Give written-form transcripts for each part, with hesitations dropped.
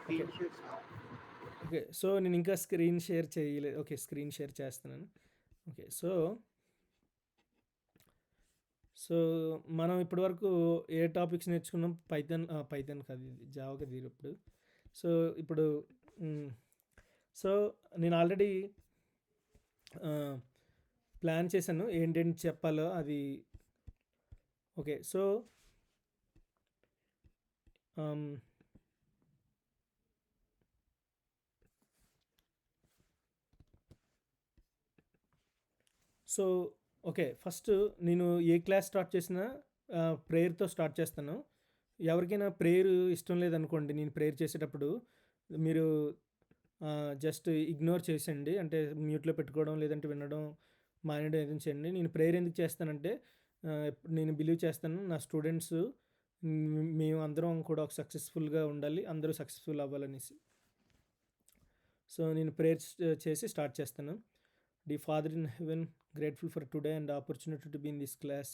Okay. Screen share okay. So, నేనింకా screen share చేయలేదు. Okay. Screen share చేస్తున్నాను. Okay. So, మనం ఇప్పటివరకు ఏ టాపిక్స్ నేర్చుకున్నాం? పైథాన్ కాదు ఇది జావా కాదు ఇప్పుడు. సో, ఇప్పుడు హ్మ్. సో, నేను ఆల్రెడీ ఆహ్, ప్లాన్ చేశాను. ఏంటేంటి చెప్పాలో అది. ఓకే. సో, ఆహ్, సో, ఓకే. ఫస్ట్ నేను ఏ క్లాస్ స్టార్ట్ చేసినా ప్రేయర్‌తో స్టార్ట్ చేస్తాను. ఎవరికైనా ప్రేయర్ ఇష్టం లేదనుకోండి, నేను ప్రేయర్ చేసేటప్పుడు మీరు జస్ట్ ఇగ్నోర్ చేసేయండి. అంటే మ్యూట్‌లో పెట్టుకోవడం, లేదంటే వినడం మానేయడం ఏదైనా చేయండి. నేను ప్రేయర్ ఎందుకు చేస్తానంటే నేను బిలీవ్ చేస్తాను నా స్టూడెంట్స్ మేము అందరం కూడా ఒక సక్సెస్‌ఫుల్‌గా ఉండాలి. అందరూ సక్సెస్‌ఫుల్ అవ్వాలనేసి. సో, నేను ప్రేయర్స్ చేసి స్టార్ట్ చేస్తాను. The father in heaven, grateful for today and the opportunity to be in this class.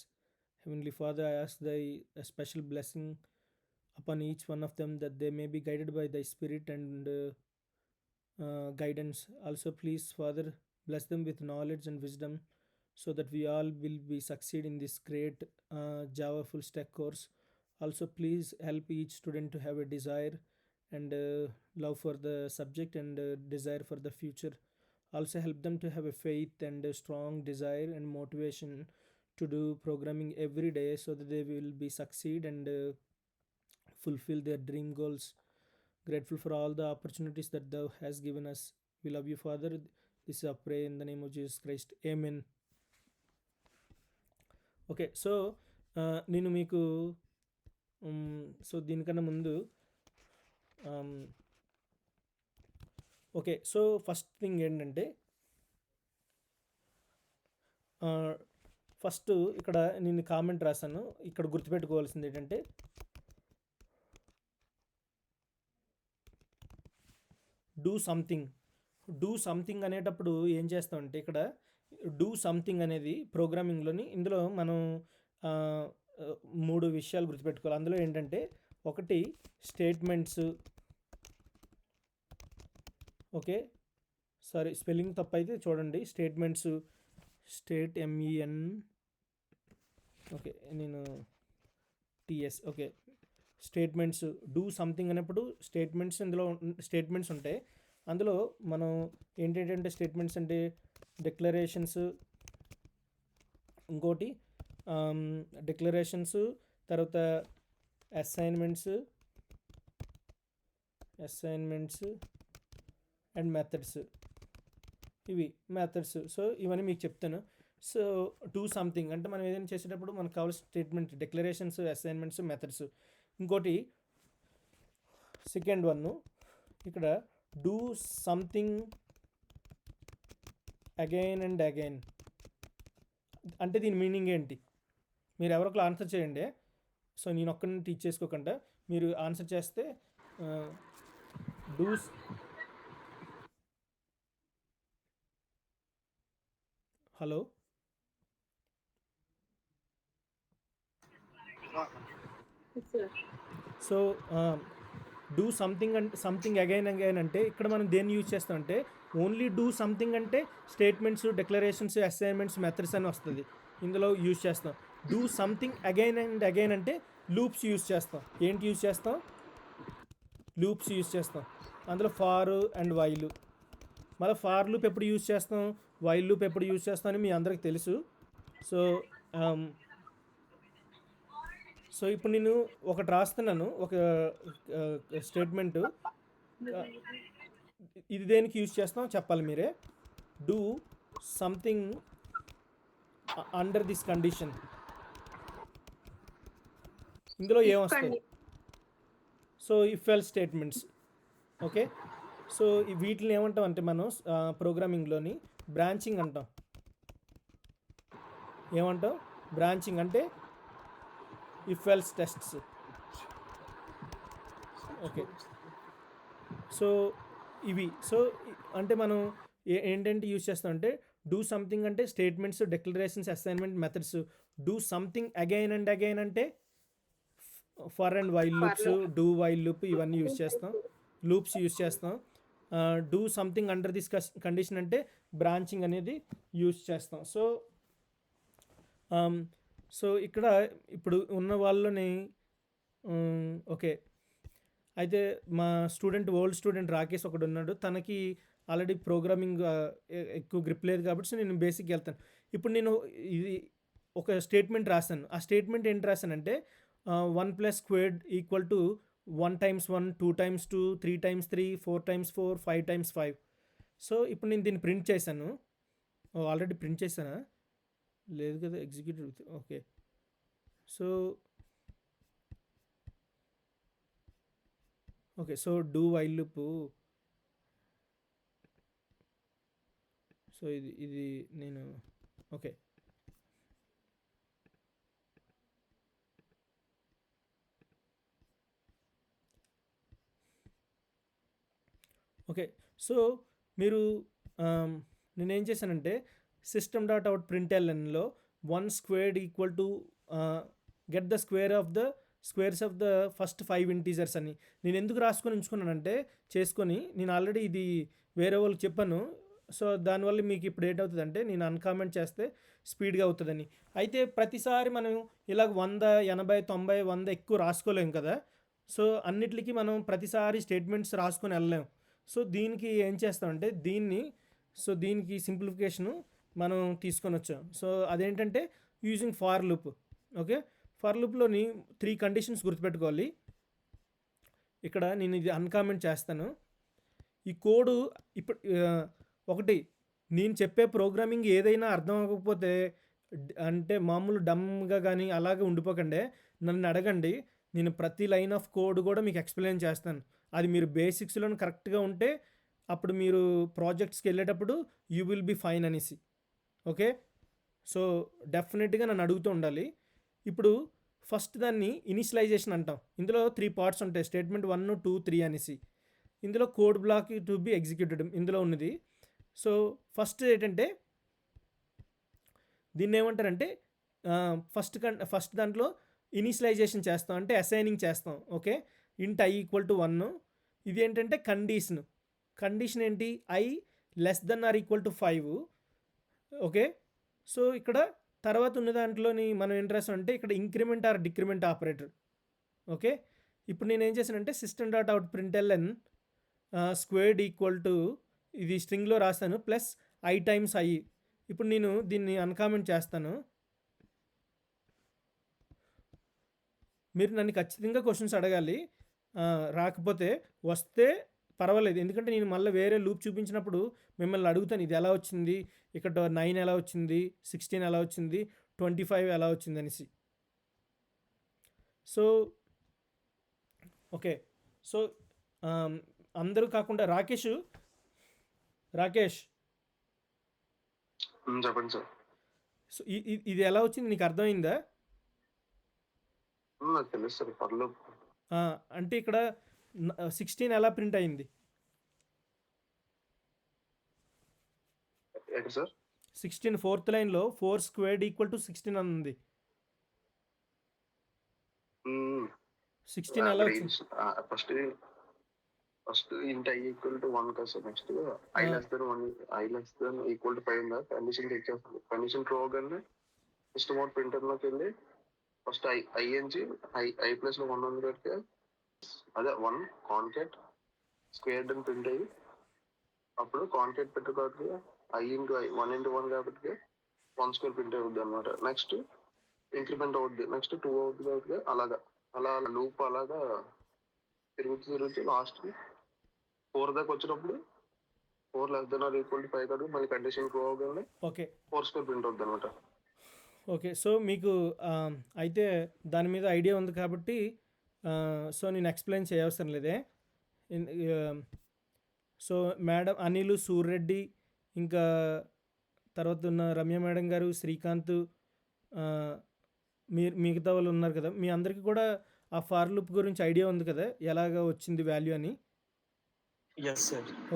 Heavenly Father, I ask thy a special blessing upon each one of them that they may be guided by thy spirit and guidance. Also, please, Father, bless them with knowledge and wisdom so that we all will be succeed in this great Java full stack course. Also, please help each student to have a desire and love for the subject and desire for the future. Also, help them to have a faith and a strong desire and motivation to do programming every day so that they will be succeed and fulfill their dream goals. Grateful for all the opportunities that thou has given us. We love you, Father. This is our prayer in the name of Jesus Christ. Amen. Okay. So, నేను మీకు so, దీనికన్నా ముందు okay. So, first thing ఏంటంటే first ఇక్కడ నేను comment రాశాను. ఇక్కడ గుర్తుపెట్టుకోవాల్సింది ఏంటంటే డూ సంథింగ్ అనేటప్పుడు ఏం చేస్తామంటే ఇక్కడ డూ సంథింగ్ అనేది ప్రోగ్రామింగ్లోని ఇందులో మనం ఆ, ఆ, 3 విషయాలు గుర్తుపెట్టుకోవాలి. అందులో ఏంటంటే ఒకటి స్టేట్మెంట్స్. ఓకే. సారీ, స్పెల్లింగ్ తప్పు అయితే చూడండి. స్టేట్మెంట్స్, ఎంఈఎన్. ఓకే. నేను టిఎస్. ఓకే. స్టేట్మెంట్స్. డూ సంథింగ్ అనేప్పుడు స్టేట్మెంట్స్ ఉంటాయి. అందులో మనం ఏంటంటే స్టేట్మెంట్స్ అంటే డిక్లరేషన్స్, ఇంకోటి డిక్లరేషన్స్, తర్వాత అసైన్మెంట్స్ అండ్ మెథడ్స్. ఇవి మెథడ్స్. సో, ఇవన్నీ మీకు చెప్తాను. సో, డూ సంథింగ్ అంటే మనం ఏదైనా చేసేటప్పుడు మనకు కావాల్సిన స్టేట్మెంట్ డిక్లరేషన్స్, అసైన్మెంట్స్, మెథడ్స్. ఇంకోటి సెకండ్ వన్ ఇక్కడ do something again and again అంటే దీని మీనింగ్ ఏంటి? మీరు ఎవరొకరు ఆన్సర్ చేయండి. సో, నేను ఒక్కరిని టీచ్ చేసుకోకుండా మీరు ఆన్సర్ చేస్తే do hello. So, do something again అంటే ఇక్కడ మనం దేన్ని యూజ్ చేస్తామంటే ఓన్లీ డూ సంథింగ్ అంటే స్టేట్మెంట్స్, డిక్లరేషన్స్, అసైన్మెంట్స్, మెథడ్స్ అని వస్తుంది. ఇందులో యూజ్ చేస్తాం. Do something again and again అంటే లూప్స్ యూజ్ చేస్తాం. ఏంటి యూజ్ చేస్తాం? లూప్స్ యూజ్ చేస్తాం. అందులో ఫార్ అండ్ వైల్. మళ్ళీ ఫార్ లూప్ ఎప్పుడు యూజ్ చేస్తాం, వైల్ లూప్ ఎప్పుడు యూజ్ చేస్తాం అని మీ అందరికి తెలుసు. సో, సో ఇప్పుడు నేను ఒకటి రాస్తున్నాను, ఒక స్టేట్మెంటు. ఇది దేనికి యూజ్ చేస్తాం చెప్పాలి మీరే. Do something under this condition. ఇందులో ఏమొస్తాయి? So, if else statements. Okay. So, వీటిని ఏమంటాం అంటే మనం ప్రోగ్రామింగ్లోని బ్రాంచింగ్ అంటాం. ఏమంటాం? బ్రాంచింగ్ అంటే if else tests. Okay. So, ఇవి. సో, అంటే మనం ఏంటంటే యూజ్ చేస్తాం అంటే డూ సంథింగ్ అంటే statements, declarations, assignment, methods. Do something again and again అంటే for and while loops, do while loop ఇవన్నీ యూజ్ చేస్తాం. లూప్స్ యూస్ చేస్తాం. Do something under this condition అంటే బ్రాంచింగ్ అనేది యూస్ చేస్తాం. సో ఇక్కడ ఇప్పుడు ఉన్న వాళ్ళని ఓకే. అయితే మా ఓల్డ్ స్టూడెంట్ రాకేష్ ఒకడు ఉన్నాడు. తనకి ఆల్రెడీ ప్రోగ్రామింగ్ ఎక్కువ గ్రిప్ లేదు కాబట్టి సో నేను బేసిక్గా వెళ్తాను. ఇప్పుడు నేను ఇది ఒక స్టేట్మెంట్ రాశాను. ఆ స్టేట్మెంట్ ఏంటి రాశానంటే 1 + స్క్వేర్డ్ = 1 × 1, 2 × 2, 3 × 3, 4 × 4, 5 × 5. సో ఇప్పుడు నేను దీన్ని ప్రింట్ చేశాను. ఆల్రెడీ ప్రింట్ చేశానా? లేదు కదా, executive. Okay. So do while loop. So ఇది నేను ఓకే. ఓకే. సో మీరు నేనేం చేశానంటే system.out printlnలో 1 squared = get the squares of the first 5 integers అని నేను ఎందుకు రాసుకొని ఉంచుకున్నానంటే నేను ఆల్రెడీ ఇది వేరే వాళ్ళకి చెప్పాను. సో దానివల్ల మీకు ఇప్పుడు ఏంటవుతుందంటే నేను అన్కామెంట్ చేస్తే స్పీడ్గా అవుతుందని. అయితే ప్రతిసారి మనం ఇలా 100, 80, 90, 100 ఎక్కువ రాసుకోలేం కదా. సో అన్నిటికీ మనం ప్రతిసారి స్టేట్మెంట్స్ రాసుకొని వెళ్ళలేం. సో దీనికి ఏం చేస్తామంటే దీనికి సింప్లిఫికేషను మనం తీసుకొని వచ్చాం. సో అదేంటంటే using for loop. Okay. For లూప్లోని 3 కండిషన్స్ గుర్తుపెట్టుకోవాలి. ఇక్కడ నేను ఇది అన్కామెంట్ చేస్తాను. ఈ కోడు ఇప్పుడు ఒకటి, నేను చెప్పే ప్రోగ్రామింగ్ ఏదైనా అర్థం అవ్వకపోతే అంటే మామూలు డమ్గా కానీ అలాగే ఉండిపోకండి, నన్ను అడగండి. నేను ప్రతి లైన్ ఆఫ్ కోడ్ కూడా మీకు ఎక్స్ప్లెయిన్ చేస్తాను. అది మీరు బేసిక్స్లో కరెక్ట్గా ఉంటే అప్పుడు మీరు ప్రాజెక్ట్స్కి వెళ్ళేటప్పుడు యూ విల్ బీ ఫైన్ అనేసి. ఓకే. సో డెఫినెట్గా నన్ను అడుగుతూ ఉండాలి. ఇప్పుడు ఫస్ట్ దాన్ని ఇనిషియలైజేషన్ అంటాం. ఇందులో 3 పార్ట్స్ ఉంటాయి, స్టేట్మెంట్ 1, 2, 3 అనేసి. ఇందులో code block to be executed ఇందులో ఉన్నది. సో ఫస్ట్ ఏంటంటే దీన్ని ఏమంటారంటే ఫస్ట్ దాంట్లో ఇనిషియలైజేషన్ చేస్తాం, అంటే అసైనింగ్ చేస్తాం. ఓకే. int i = 1. ఇది ఏంటంటే కండిషన్ ఏంటి, i <= 5. ఓకే. సో ఇక్కడ తర్వాత ఉన్న దాంట్లోని మనం ఏం రాసామంటే ఇక్కడ increment or decrement operator. Okay. ఇప్పుడు నేను ఏం చేశానంటే system.out println స్క్వేర్డ్ = ఇది స్ట్రింగ్లో రాస్తాను ప్లస్ i × i. ఇప్పుడు నేను దీన్ని అన్కామెంట్ చేస్తాను. మీరు నన్ను ఖచ్చితంగా క్వశ్చన్స్ అడగాలి. రాకపోతే వస్తే పర్వాలేదు, ఎందుకంటే నేను మళ్ళీ వేరే లూప్ చూపించినప్పుడు మిమ్మల్ని అడుగుతాను, ఇది ఎలా వచ్చింది, ఇక్కడ 9 ఎలా వచ్చింది, 16 ఎలా వచ్చింది, 25 ఎలా వచ్చింది అనేసి. So okay. సో అందరూ కాకుండా రాకేష్ చెప్పండి సార్. సో ఇది ఎలా వచ్చింది నీకు అర్థమైందా? నాకు తెలుసు సార్. పర్లేదు. అంటే ఇక్కడ 16 ఎలా ప్రింట్ అయింది సార్? 16 4th లైన్లో 4 స్క్వేర్డ్ = 16 అని ఉంది. 16 ఎలా వచ్చింది? ఫస్ట్ int i = 1 కదా సార్. నెక్స్ట్ i <1 = 5 ఉందా కండిషన్ చెక్ చేస్తుంది. కండిషన్ ట్రూ అవగానే సిస్టమ్ ప్రింటర్లోకి వెళ్ళి ఫస్ట్ i ప్లస్ 1 ఉంది పెడితే అదే 1 కాన్కెట్ స్క్వేర్డ్ అని ప్రింట్ అయ్యి అప్పుడు కాన్కెట్ పెట్టుకోవడానికి i × 1 × 1 కాబట్టి 1 స్క్వేర్ ప్రింట్ అవుద్ది అనమాట. నెక్స్ట్ ఇంక్రిమెంట్ అవుద్ది, నెక్స్ట్ 2 అవుద్ది కాబట్టి అలా లూప్ అలాగా తిరుగుతూ లాస్ట్కి 4 దాకా వచ్చినప్పుడు 4 <= 5 కాదు మళ్ళీ కండిషన్ ట్రూ అవగానే ఓకే 4 స్క్వేర్ ప్రింట్ అవుద్ది అనమాట. ఓకే. సో మీకు అయితే దాని మీద ఐడియా ఉంది కాబట్టి సో నేను ఎక్స్ప్లెయిన్ చేయవసరం లేదే. సో మేడం అనిల్, సూర్రెడ్డి, ఇంకా తర్వాత ఉన్న రమ్య మేడం గారు, శ్రీకాంత్, మిగతా వాళ్ళు ఉన్నారు కదా, మీ అందరికీ కూడా ఆ ఫార్ లూప్ గురించి ఐడియా ఉంది కదా, ఎలాగ వచ్చింది వాల్యూ అని.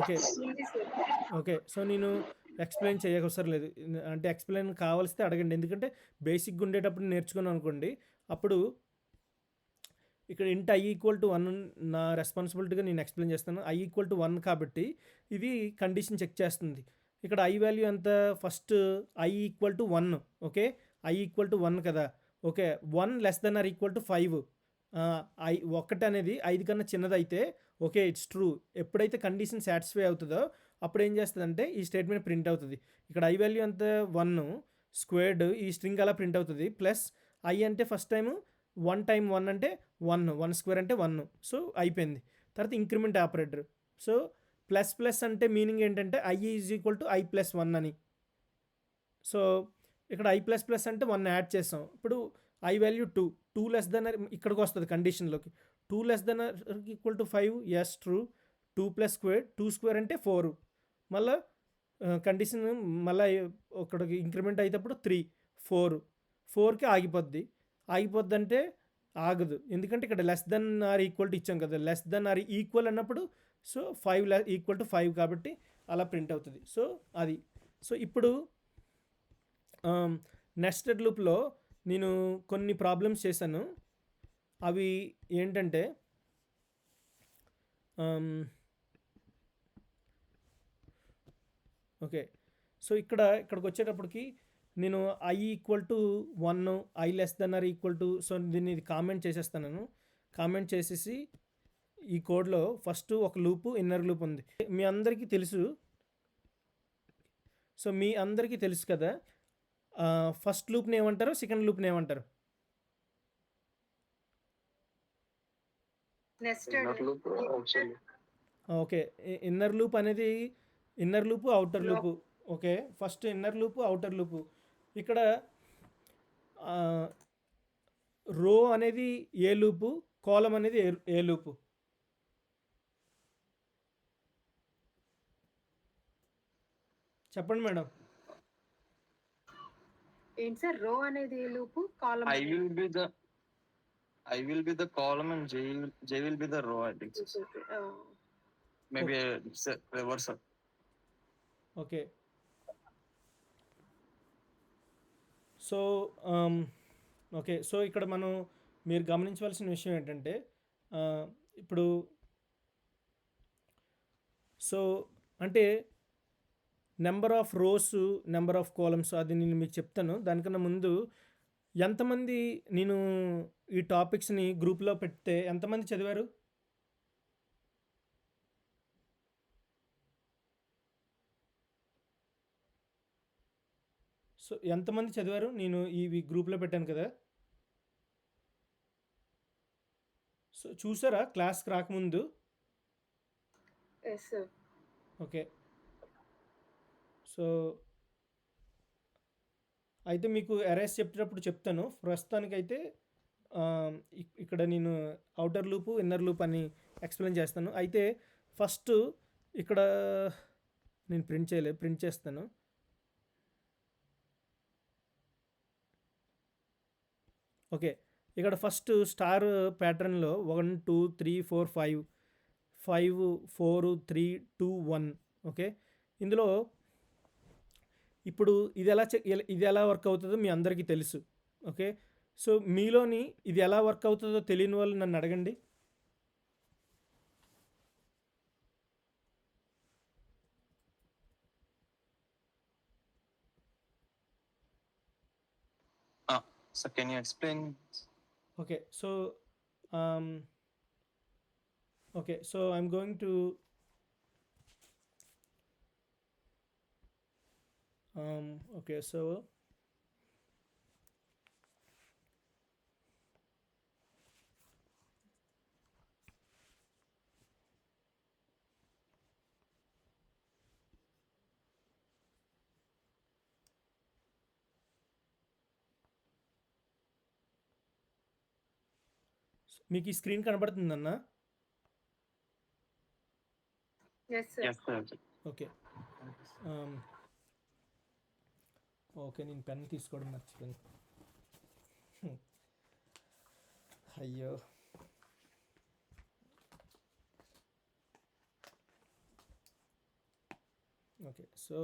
ఓకే. ఓకే. సో నేను ఎక్స్ప్లెయిన్ చేయవసరం లేదు, అంటే ఎక్స్ప్లెయిన్ కావాల్స్తే అడగండి, ఎందుకంటే బేసిక్గా ఉండేటప్పుడు నేర్చుకున్నాను అనుకోండి, అప్పుడు ఇక్కడ ఇంట్ ఐ ఈక్వల్ టు 1 నా రెస్పాన్సిబిలిటీగా నేను ఎక్స్ప్లెయిన్ చేస్తాను. ఐ ఈక్వల్ టు 1 కాబట్టి ఇది కండిషన్ చెక్ చేస్తుంది. ఇక్కడ ఐ వాల్యూ ఎంత, first I equal to 1. Okay, I equal to 1 కదా. Okay, 1 less than or equal to 5. I 1 అనేది 5 కన్నా చిన్నదైతే ఓకే ఇట్స్ ట్రూ. ఎప్పుడైతే కండిషన్ సాటిస్ఫై అవుతుందో అప్పుడు ఏం చేస్తుందంటే ఈ స్టేట్మెంట్ ప్రింట్ అవుతుంది. ఇక్కడ ఐ వాల్యూ ఎంత 1 స్క్వేర్డ్, ఈ స్ట్రింగ్ అలా ప్రింట్ అవుతుంది. ప్లస్ ఐ అంటే ఫస్ట్ టైము 1 టైమ్ 1 అంటే 1 స్క్వేర్ అంటే 1. సో అయిపోయింది. తర్వాత increment operator. So plus plus అంటే మీనింగ్ ఏంటంటే I is equal to I plus 1 అని. సో ఇక్కడ ఐ ప్లస్ ప్లస్ అంటే 1 యాడ్ చేస్తాం. ఇప్పుడు ఐ వాల్యూ 2 లెస్ దెన్ ఇక్కడికి వస్తుంది కండిషన్లోకి. 2 less than equal to 5, yes true. 2 plus square, 2 square అంటే 4. మళ్ళీ కండిషన్ మళ్ళీ ఒకటికి ఇంక్రిమెంట్ అయినప్పుడు 3, 4కి ఆగిపోద్ది. ఆగిపోద్ది అంటే ఆగదు, ఎందుకంటే ఇక్కడ less than or equal to ఇచ్చాం కదా. లెస్ దెన్ ఆర్ ఈక్వల్ అన్నప్పుడు సో 5 ఈక్వల్ టు 5 కాబట్టి అలా ప్రింట్ అవుతుంది. సో అది. సో ఇప్పుడు నెస్టెడ్ లూప్లో నేను కొన్ని ప్రాబ్లమ్స్ చేశాను. అవి ఏంటంటే ఓకే, సో ఇక్కడికి వచ్చేటప్పటికి నేను I equal to 1, I less than or equal to, so దీన్ని ఇది కామెంట్ చేసేస్తాను. నేను కామెంట్ చేసేసి ఈ కోడ్లో ఫస్ట్ ఒక లూపు, ఇన్నర్ లూప్ ఉంది. మీ అందరికీ తెలుసు. సో మీ అందరికీ తెలుసు కదా, ఫస్ట్ లూప్ని ఏమంటారు, సెకండ్ లూప్ని ఏమంటారు? ఓకే, ఇన్నర్ లూప్ అనేది inner loop, outer loop. Okay, first inner loop, outer loop. ఇక్కడ రో అనేది ఏ లూపు, కాలం అనేది ఏ లూపు? చెప్పండి మేడం. ఏంటి సార్, రో అనేది ఏ loop, column I will be the column and J will be the row, I think. Maybe it's a reversal. Okay, so okay, so ఇక్కడ మీరు గమనించవలసిన విషయం ఏంటంటే ఇప్పుడు సో అంటే number of rose, number of columns అది నేను మీకు చెప్తాను. దానికన్నా ముందు ఎంతమంది నేను ఈ టాపిక్స్ని గ్రూప్లో పెడితే ఎంతమంది చదివారు? సో ఎంతమంది చదివారు? నేను ఈ గ్రూప్లో పెట్టాను కదా. సో చూసారా క్లాస్కి రాకముందు? ఓకే, సో అయితే మీకు అరేస్ చెప్పేటప్పుడు చెప్తాను. ప్రస్తుతానికైతే ఇక్కడ నేను అవుటర్ లూపు, ఇన్నర్ లూప్ అని ఎక్స్ప్లెయిన్ చేస్తాను. అయితే ఫస్ట్ ఇక్కడ నేను ప్రింట్ చేస్తాను. ఓకే, ఇక్కడ ఫస్ట్ స్టార్ ప్యాటర్న్లో 1 2 3 4 5 4 3 2 1. ఓకే, ఇందులో ఇప్పుడు ఇది ఎలా వర్క్ అవుతుందో మీ అందరికీ తెలుసు. ఓకే, సో మీలోని ఇది ఎలా వర్క్ అవుతుందో తెలియని వాళ్ళు నన్ను అడగండి. So can you explain? Okay, so I'm going to okay, so మీకు ఈ స్క్రీన్ కనబడుతుందన్నా? Yes, sir. Yes, sir. Okay, okay, నేను పెన్ తీసుకోవడం మర్చిపోయాను. అయ్యో, okay, so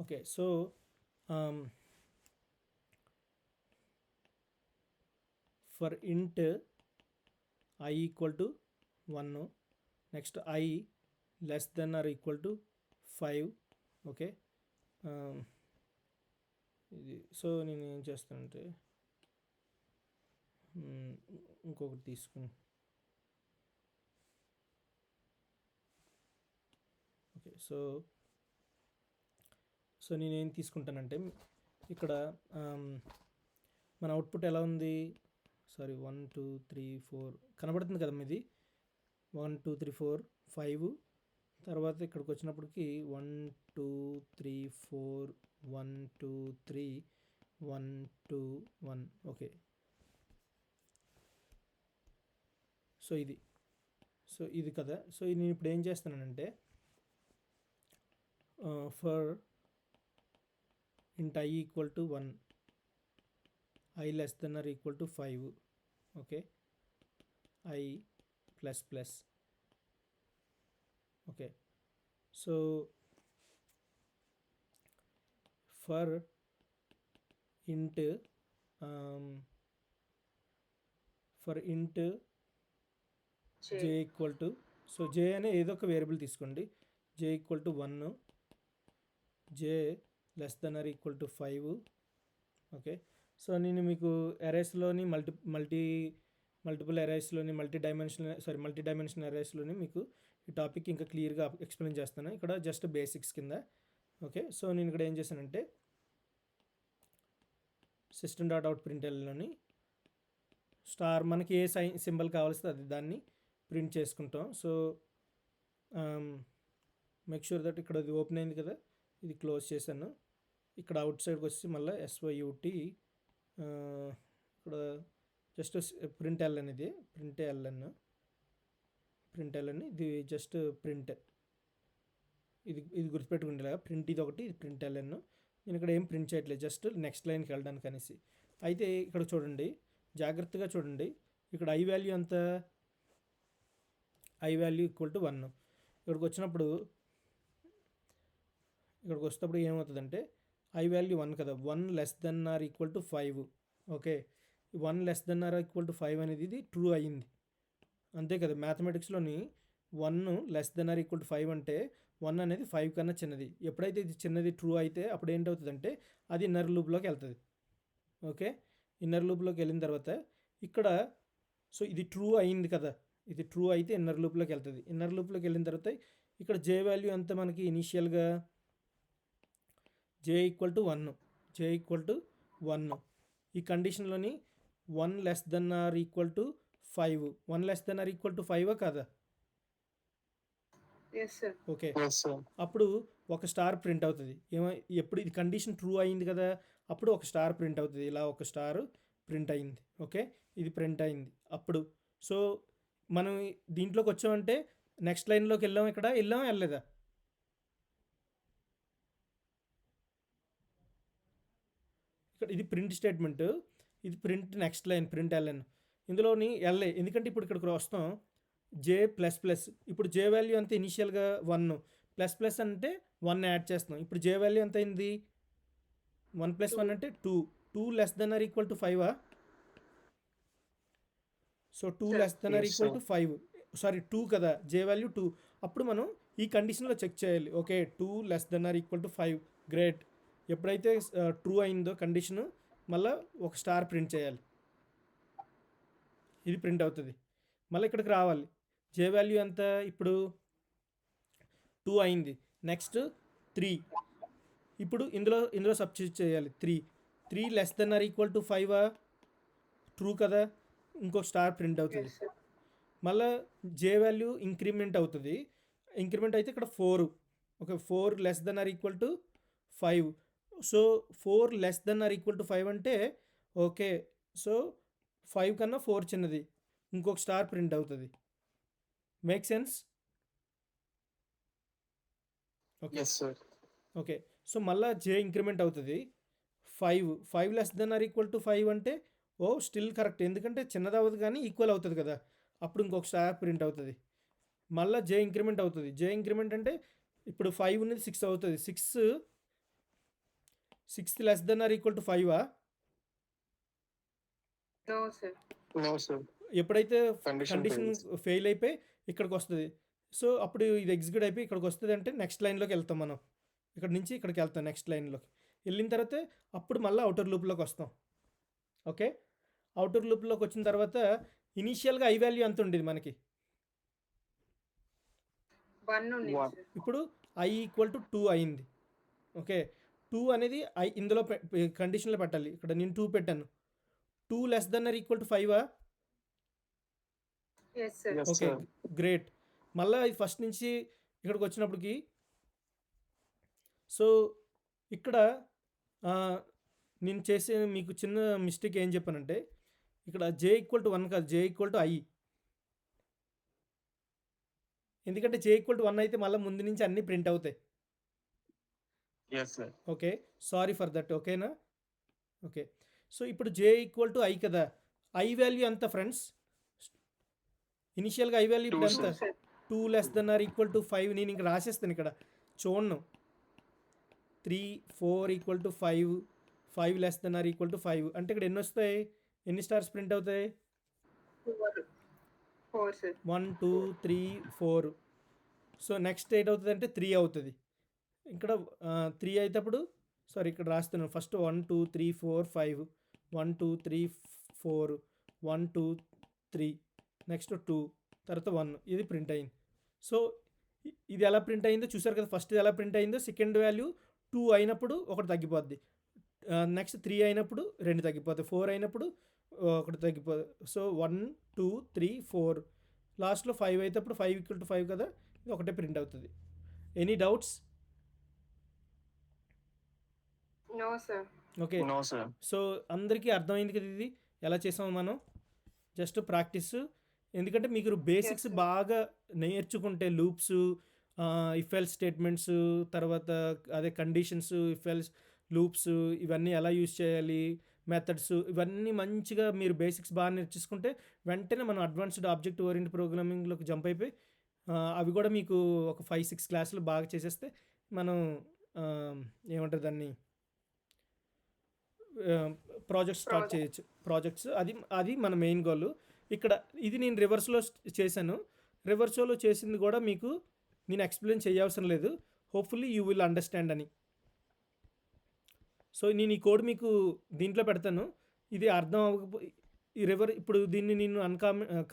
okay. So for int I equal to 1, next I less than or equal to 5. Okay. ఇది so నేను ఏం చేస్తానంటే ఇంకొకటి తీసుకుని ఓకే. సో నేనేం తీసుకుంటానంటే ఇక్కడ మన అవుట్పుట్ ఎలా ఉంది, సారీ 1 2 3 4 కనబడుతుంది కదా మీది, 1 2 3 4 5. తర్వాత ఇక్కడికి వచ్చినప్పటికి 1 2 3 4 1 2 3 1 2 1. ఓకే. సో ఇది కదా. సో నేను ఇప్పుడు ఏం చేస్తున్నానంటే for int I equal to 1, I less than or equal to 5. Okay. I plus plus. Okay. So for int j equal to, so j అనే ఏదో ఒక వేరియబుల్ తీసుకోండి. j equal to 1, j less than or equal to 5. Okay. So నేను మీకు అరేస్లోని multiple అరేస్లోని multi dimensional అరేస్లోని మీకు ఈ టాపిక్ ఇంకా క్లియర్గా ఎక్స్ప్లెయిన్ చేస్తాను. ఇక్కడ జస్ట్ బేసిక్స్ కింద. ఓకే. సో నేను ఇక్కడ ఏం చేశానంటే సిస్టమ్ డాట్ అవుట్ ప్రింట్లోని స్టార్ మనకి ఏ సింబల్ కావాల్సిందో అది దాన్ని ప్రింట్ చేసుకుంటాం. సో మేక్ షూర్ దట్ ఇక్కడ అది ఓపెన్ అయింది కదా, ఇది క్లోజ్ చేశాను. ఇక్కడ అవుట్ సైడ్కి వచ్చి మళ్ళీ SYUT ఇక్కడ జస్ట్ ప్రింట్ ఎల్ఎన్, ఇది ప్రింట్ ఎల్ఎన్ ఇది జస్ట్ ప్రింట్, ఇది గుర్తుపెట్టుకుంటేలాగా ప్రింట్ ఇది ఒకటి, ఇది ప్రింట్ ఎల్ఎన్. నేను ఇక్కడ ఏం ప్రింట్ చేయట్లేదు, జస్ట్ నెక్స్ట్ లైన్కి వెళ్ళడానికి అనేసి. అయితే ఇక్కడ చూడండి, జాగ్రత్తగా చూడండి. ఇక్కడ I వాల్యూ ఎంత, I వాల్యూ ఈక్వల్ టు 1. ఇక్కడికి వచ్చినప్పుడు ఏమవుతుందంటే I వాల్యూ 1 కదా, 1 less than or equal to 5. Okay. 1 less than or equal to 5 అనేది ఇది ట్రూ అయ్యింది, అంతే కదా. మ్యాథమెటిక్స్లోని 1 less than or equal to 5 అంటే 1 అనేది 5 కన్నా చిన్నది. ఎప్పుడైతే ఇది చిన్నది ట్రూ అయితే అప్పుడు ఏంటవుతుందంటే అది ఇన్నర్ లూప్లోకి వెళ్తుంది. ఓకే. ఇన్నర్ లూప్లోకి వెళ్ళిన తర్వాత ఇక్కడ సో ఇది ట్రూ అయింది కదా, ఇది ట్రూ అయితే ఇన్నర్ లూప్లోకి వెళ్తుంది. ఇన్నర్ లూప్లోకి వెళ్ళిన తర్వాత ఇక్కడ j వాల్యూ ఎంత మనకి ఇనీషియల్గా, j ఈక్వల్ టు 1. ఈ కండిషన్లోని 1 less than or equal to 5, 1 less than or equal to 5 కాదా. ఓకే. అప్పుడు ఒక స్టార్ ప్రింట్ అవుతుంది. ఎప్పుడు ఇది కండిషన్ ట్రూ అయింది కదా, అప్పుడు ఒక స్టార్ ప్రింట్ అవుతుంది. ఇలా ఒక స్టార్ ప్రింట్ అయింది. ఓకే. ఇది ప్రింట్ అయింది అప్పుడు. సో మనం దీంట్లోకి వచ్చామంటే నెక్స్ట్ లైన్లోకి వెళ్ళలేదా. ఇక్కడ ఇది ప్రింట్ స్టేట్మెంట్, ఇది print next line print LN. ఇందులోని LA, ఎందుకంటే ఇప్పుడు ఇక్కడికి వస్తాం j ప్లస్ ప్లస్. ఇప్పుడు j వాల్యూ అంతే ఇనీషియల్గా 1, ప్లస్ ప్లస్ అంటే 1 యాడ్ చేస్తున్నాం. ఇప్పుడు j వాల్యూ ఎంత అయింది, 1 + 1 అంటే 2 less than or equal to 5. So 2 less than or equal to 5, sorry 2 కదా, j వాల్యూ 2. అప్పుడు మనం ఈ కండిషన్లో చెక్ చేయాలి. Okay. 2 less than or equal to 5, great. ఎప్పుడైతే ట్రూ అయిందో కండిషను, మళ్ళీ ఒక స్టార్ ప్రింట్ చేయాలి, ఇది ప్రింట్ అవుతుంది. మళ్ళీ ఇక్కడికి రావాలి, j వాల్యూ ఎంత ఇప్పుడు 2 అయింది. నెక్స్ట్ 3, ఇప్పుడు ఇందులో సబ్స్టిట్యూట్ చేయాలి. 3 less than or equal to 5, true కదా, ఇంకొక స్టార్ ప్రింట్ అవుతుంది. మళ్ళీ j వాల్యూ ఇంక్రిమెంట్ అవుతుంది. ఇంక్రిమెంట్ అయితే ఇక్కడ 4, okay. 4 less than or equal to 5. So 4 less than or equal to 5 అంటే ఓకే. సో 5 కన్నా 4 చిన్నది, ఇంకొక స్టార్ ప్రింట్ అవుతుంది. Make sense. Okay. Okay. So మళ్ళీ j ఇంక్రిమెంట్ అవుతుంది. 5 less than or equal to 5 అంటే స్టిల్ కరెక్ట్, ఎందుకంటే చిన్నది అవ్వదు కానీ ఈక్వల్ అవుతుంది కదా, అప్పుడు ఇంకొక స్టార్ ప్రింట్ అవుతుంది. మళ్ళీ j ఇంక్రిమెంట్ అవుతుంది. j ఇంక్రిమెంట్ అంటే ఇప్పుడు 5 ఉన్నది 6 అవుతుంది. 6th less than or equal to 5 no sir. No, sir. ఎప్పుడైతే Condition కండిషన్ fails. ఫెయిల్ అయిపోయి ఇక్కడికి వస్తుంది. సో అప్పుడు ఇది ఎగ్జిక్యూట్ అయిపోయి ఇక్కడికి వస్తుంది అంటే నెక్స్ట్ లైన్లోకి వెళ్తాం మనం. ఇక్కడ నుంచి ఇక్కడికి వెళ్తాం నెక్స్ట్ లైన్లోకి. వెళ్ళిన తర్వాత అప్పుడు మళ్ళీ అవుటర్ లూప్లోకి వస్తాం. ఓకే, అవుటర్ లూప్లోకి వచ్చిన తర్వాత ఇనీషియల్గా ఐ వాల్యూ ఎంత ఉండేది మనకి, 1 ఉంది One. సార్. ఇప్పుడు ఐ ఈక్వల్ టు 2 అయింది. ఓకే, 2 అనేది ఐ ఇందులో కండిషన్లో పెట్టాలి. ఇక్కడ నేను 2 పెట్టాను. 2 less than or equal to 5 yes sir. Yes, okay, sir. Great. మళ్ళీ ఇది ఫస్ట్ నుంచి ఇక్కడికి వచ్చినప్పటికి సో ఇక్కడ ఆ, నేను చేసే మీకు చిన్న మిస్టేక్ ఏం చెప్పానంటే ఇక్కడ జే ఈక్వల్ టు 1 కాదు, జే ఈక్వల్ టు ఐ. ఎందుకంటే జే ఈక్వల్ టు 1 అయితే మళ్ళీ ముందు నుంచి అన్నీ ప్రింట్ అవుతాయి. Yes, sir. Okay, sorry for that. ఓకేనా? ఓకే, సో ఇప్పుడు జే ఈక్వల్ టు ఐ కదా. ఐ వాల్యూ ఎంత ఫ్రెండ్స్? ఇనిషియల్గా ఐ వాల్యూ ఇప్పుడు 2, ఎంత? Sir. 2 less than or equal to 5. నేను ఇంక రాసేస్తాను ఇక్కడ, చూడను. 3, 4 equal to 5, 5 less than or equal to 5 అంటే ఇక్కడ ఎన్ని వస్తాయి, ఎన్ని స్టార్స్ ప్రింట్ అవుతాయి? 4 సార్. 1, 2, 3, 4. సో నెక్స్ట్ ఎయిట్ అవుతుంది అంటే 3 అవుతుంది. ఇక్కడ 3 అయినప్పుడు సారీ ఇక్కడ రాస్తున్నాను ఫస్ట్ 1, 2, 3, 4, 5. 1, 2, 3, 4, 1, 2, 3, నెక్స్ట్ 2, తర్వాత 1. ఇది ప్రింట్ అయింది. సో ఇది ఎలా ప్రింట్ అయిందో చూసారు కదా. ఫస్ట్ ఎలా ప్రింట్ అయిందో సెకండ్ వాల్యూ 2 అయినప్పుడు ఒకటి తగ్గిపోద్ది. నెక్స్ట్ 3 అయినప్పుడు 2 తగ్గిపోతాయి. 4 అయినప్పుడు ఒకటి తగ్గిపోతుంది. సో 1, 2, 3, 4. లాస్ట్లో 5 అయినప్పుడు 5 ఈక్వల్ టు 5 కదా, ఇది ఒకటే ప్రింట్ అవుతుంది. Any doubts? No sir. Okay, No, sir. So అందరికీ అర్థమైంది కదా ఇది ఎలా చేసాము మనం. Just practice. ఎందుకంటే మీకు బేసిక్స్ Yes, sir. బాగా నేర్చుకుంటే లూప్స్, ఇఫ్ ఎల్స్ స్టేట్మెంట్స్, తర్వాత అదే కండిషన్స్, ఇఫ్ ఎల్స్ లూప్స్, ఇవన్నీ ఎలా యూజ్ చేయాలి, మెథడ్స్, ఇవన్నీ మంచిగా మీరు బేసిక్స్ బాగా నేర్చుకుంటే వెంటనే మనం అడ్వాన్స్డ్ ఆబ్జెక్ట్ ఓరియంట్ ప్రోగ్రామింగ్లోకి జంప్ అయిపోయి అవి కూడా మీకు ఒక 5-6 క్లాసులు బాగా చేసేస్తే మనం ఏమంటారు దాన్ని ప్రాజెక్ట్స్ స్టార్ట్ చేయొచ్చు. ప్రాజెక్ట్స్ అది మన మెయిన్ గోల్. ఇక్కడ ఇది నేను రివర్స్లో చేశాను. రివర్స్లో చేసింది కూడా మీకు నేను ఎక్స్ప్లెయిన్ చేయవసరం లేదు. హోప్ఫుల్లీ యూ విల్ అండర్స్టాండ్ అని. సో నేను ఈ కోడ్ మీకు దీంట్లో పెడతాను. ఇది అర్థం అవ్వకపో ఈ ఇప్పుడు దీన్ని నేను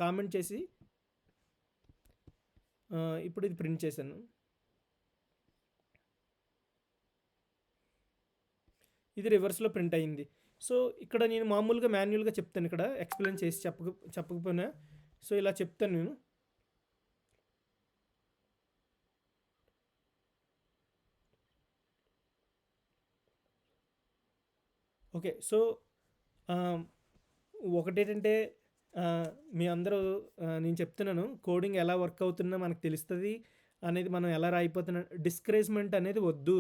కామెంట్ చేసి ఇప్పుడు ఇది ప్రింట్ చేశాను. ఇది రివర్స్లో ప్రింట్ అయింది. సో ఇక్కడ నేను మామూలుగా మాన్యువల్గా చెప్తాను, ఇక్కడ ఎక్స్ప్లెయిన్ చేసి చెప్పకపోయినా. సో ఇలా చెప్తాను నేను. ఓకే, సో ఒకటేంటంటే మీ అందరూ నేను చెప్తున్నాను కోడింగ్ ఎలా వర్క్ అవుతుందో మనకు తెలుస్తుంది అనేది, మనం ఎలా రాయిపోతున్నా డిస్కరేజ్మెంట్ అనేది వద్దు.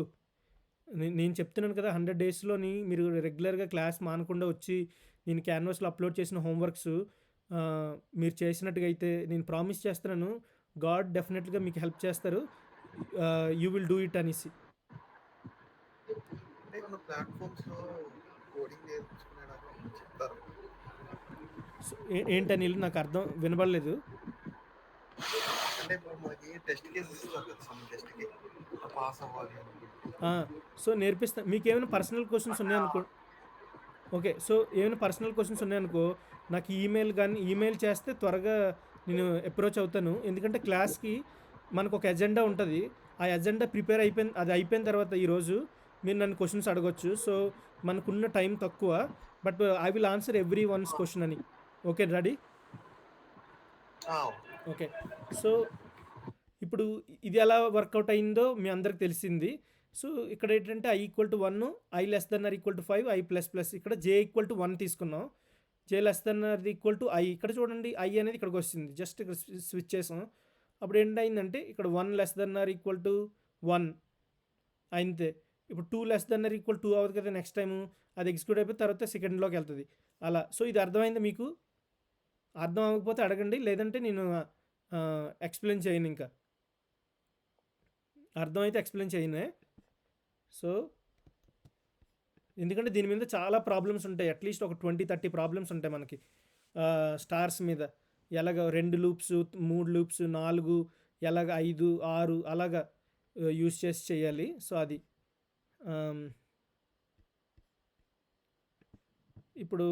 నేను చెప్తున్నాను కదా 100 డేస్లోని మీరు రెగ్యులర్గా క్లాస్ మానకుండా వచ్చి నేను క్యాన్వాస్లో అప్లోడ్ చేసిన హోంవర్క్స్ మీరు చేసినట్టుగా అయితే నేను ప్రామిస్ చేస్తున్నాను, గాడ్ డెఫినెట్గా మీకు హెల్ప్ చేస్తారు. యూ విల్ డూ ఇట్ అనేసి. ప్లాట్ఫామ్స్లో కోడింగ్ నేర్చుకునేటప్పుడు చెప్తారు. ఏంటని నాకు అర్థం వినబడలేదు. అంటే ఇప్పుడు మనకి టెస్ట్ కేసెస్ ఇస్తారు కదా, సమ్ టెస్ట్కి పాస్ అవ్వాలి అని. సో నేర్పిస్తాను. మీకు ఏమైనా పర్సనల్ క్వశ్చన్స్ ఉన్నాయనుకో, ఓకే, సో ఏమైనా పర్సనల్ క్వశ్చన్స్ ఉన్నాయనుకో నాకు ఈమెయిల్ చేస్తే త్వరగా నేను అప్రోచ్ అవుతాను. ఎందుకంటే క్లాస్కి మనకు ఒక ఎజెండా ఉంటుంది. ఆ ఎజెండా ప్రిపేర్ అయిపోయిన తర్వాత ఈరోజు మీరు నన్ను క్వశ్చన్స్ అడగొచ్చు. సో మనకున్న టైం తక్కువ, but I will answer every one's question అని. Okay, ready? ఓకే, సో ఇప్పుడు ఇది ఎలా వర్కౌట్ అయిందో మీ అందరికి తెలిసింది. సో ఇక్కడ ఏంటంటే i equal to 1, I less than or equal to 5, i plus plus. ఇక్కడ జే ఈక్వల్ టు 1 తీసుకున్నాం. J less than or equal to i. ఇక్కడ చూడండి ఐ అనేది ఇక్కడికి వస్తుంది. జస్ట్ ఇక్కడ స్విచ్ చేసాం. అప్పుడు ఏంటయిందంటే ఇక్కడ 1 less than or equal to 1 అయితే ఇప్పుడు 2 లెస్ దెన్ ఆర్ ఈక్వల్ 2 అవుతుంది కదా. నెక్స్ట్ టైము అది ఎగ్జిక్యూట్ అయిపోయి తర్వాత సెకండ్లోకి వెళ్తుంది అలా. సో ఇది అర్థమైంది మీకు? అర్థం అవ్వకపోతే అడగండి, లేదంటే నేను ఎక్స్ప్లెయిన్ చేయను. ఇంకా అర్థమైతే ఎక్స్ప్లెయిన్ చేయను. సో ఎందుకంటే దీని మీద చాలా ప్రాబ్లమ్స్ ఉంటాయి. అట్లీస్ట్ ఒక 20-30 ప్రాబ్లమ్స్ ఉంటాయి మనకి స్టార్స్ మీద. ఎలాగ 2 లూప్స్, 3 లూప్స్, 4 ఎలాగ 5, 6 అలాగా యూజ్ చేసి చేయాలి. సో అది ఇప్పుడు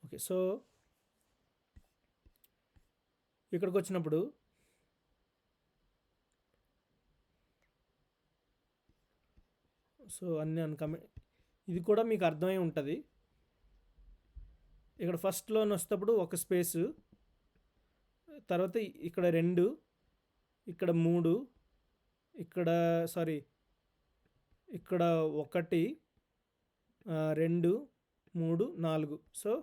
ఓకే. సో ఇక్కడికి వచ్చినప్పుడు సో అన్నీ ఇది కూడా మీకు అర్థమై ఉంటుంది. ఇక్కడ ఫస్ట్లో వచ్చేటప్పుడు ఒక స్పేసు, తర్వాత ఇక్కడ 2, ఇక్కడ 3, ఇక్కడ ఇక్కడ 1, 2, 3, 4.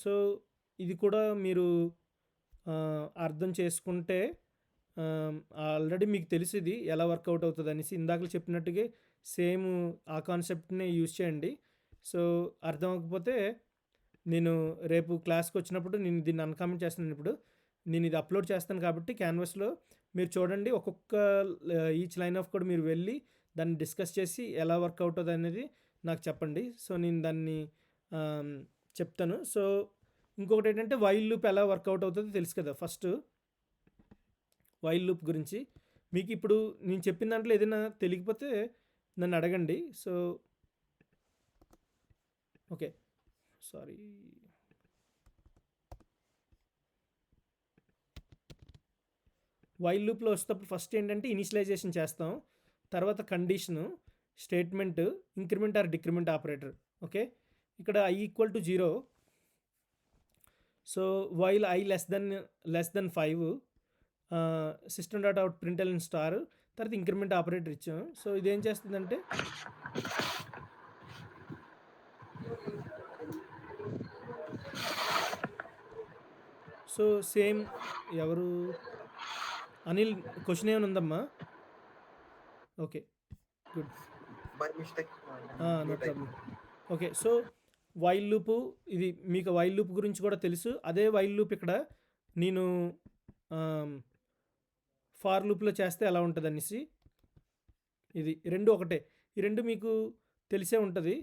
సో ఇది కూడా మీరు అర్థం చేసుకుంటే ఆల్రెడీ మీకు తెలిసి ఇది ఎలా వర్కౌట్ అవుతుంది అనేసి. ఇందాక చెప్పినట్టుగా సేమ్ ఆ కాన్సెప్ట్ని యూజ్ చేయండి. సో అర్థం అవ్వకపోతే నేను రేపు క్లాస్కి వచ్చినప్పుడు నేను దీన్ని అన్కామెంట్ చేస్తున్నాను. ఇప్పుడు నేను ఇది అప్లోడ్ చేస్తాను కాబట్టి క్యాన్వాస్లో మీరు చూడండి. ఒక్కొక్క ఈచ్ లైన్ ఆఫ్ కోడ్ మీరు వెళ్ళి దాన్ని డిస్కస్ చేసి ఎలా వర్క్ అవుతుంది అనేది నాకు చెప్పండి. సో నేను దాన్ని చెప్తాను. సో ఇంకొకటి ఏంటంటే వైల్ లూప్ ఎలా వర్కౌట్ అవుతుందో తెలుసు కదా. ఫస్ట్ వైల్ లూప్ గురించి మీకు ఇప్పుడు నేను చెప్పిన దాంట్లో ఏదైనా తెలియకపోతే నన్ను అడగండి. So okay, sorry. వైల్ లూప్లో వచ్చేటప్పుడు ఫస్ట్ ఏంటంటే ఇనిషియలైజేషన్ చేస్తాం, తర్వాత condition, statement, increment or decrement operator. Okay, ఇక్కడ i = 0. So while i less than 5 system dot out println star, తర్వాత ఇంక్రిమెంట్ ఆపరేటర్ ఇచ్చాం. సో ఇదేం చేస్తుందంటే సో సేమ్ ఎవరు అనిల్ క్వశ్చన్ ఏమైనా ఉందమ్మా? Okay, good. By mistake no problem. Okay, so while loop, ఇది మీకు వైల్ లూప్ గురించి కూడా తెలుసు. అదే వైల్ లూప్ ఇక్కడ నేను ఫార్ లూప్లో చేస్తే ఎలా ఉంటుంది అనేసి. ఇది రెండు ఒకటే, ఈ రెండు మీకు తెలిసే ఉంటుంది.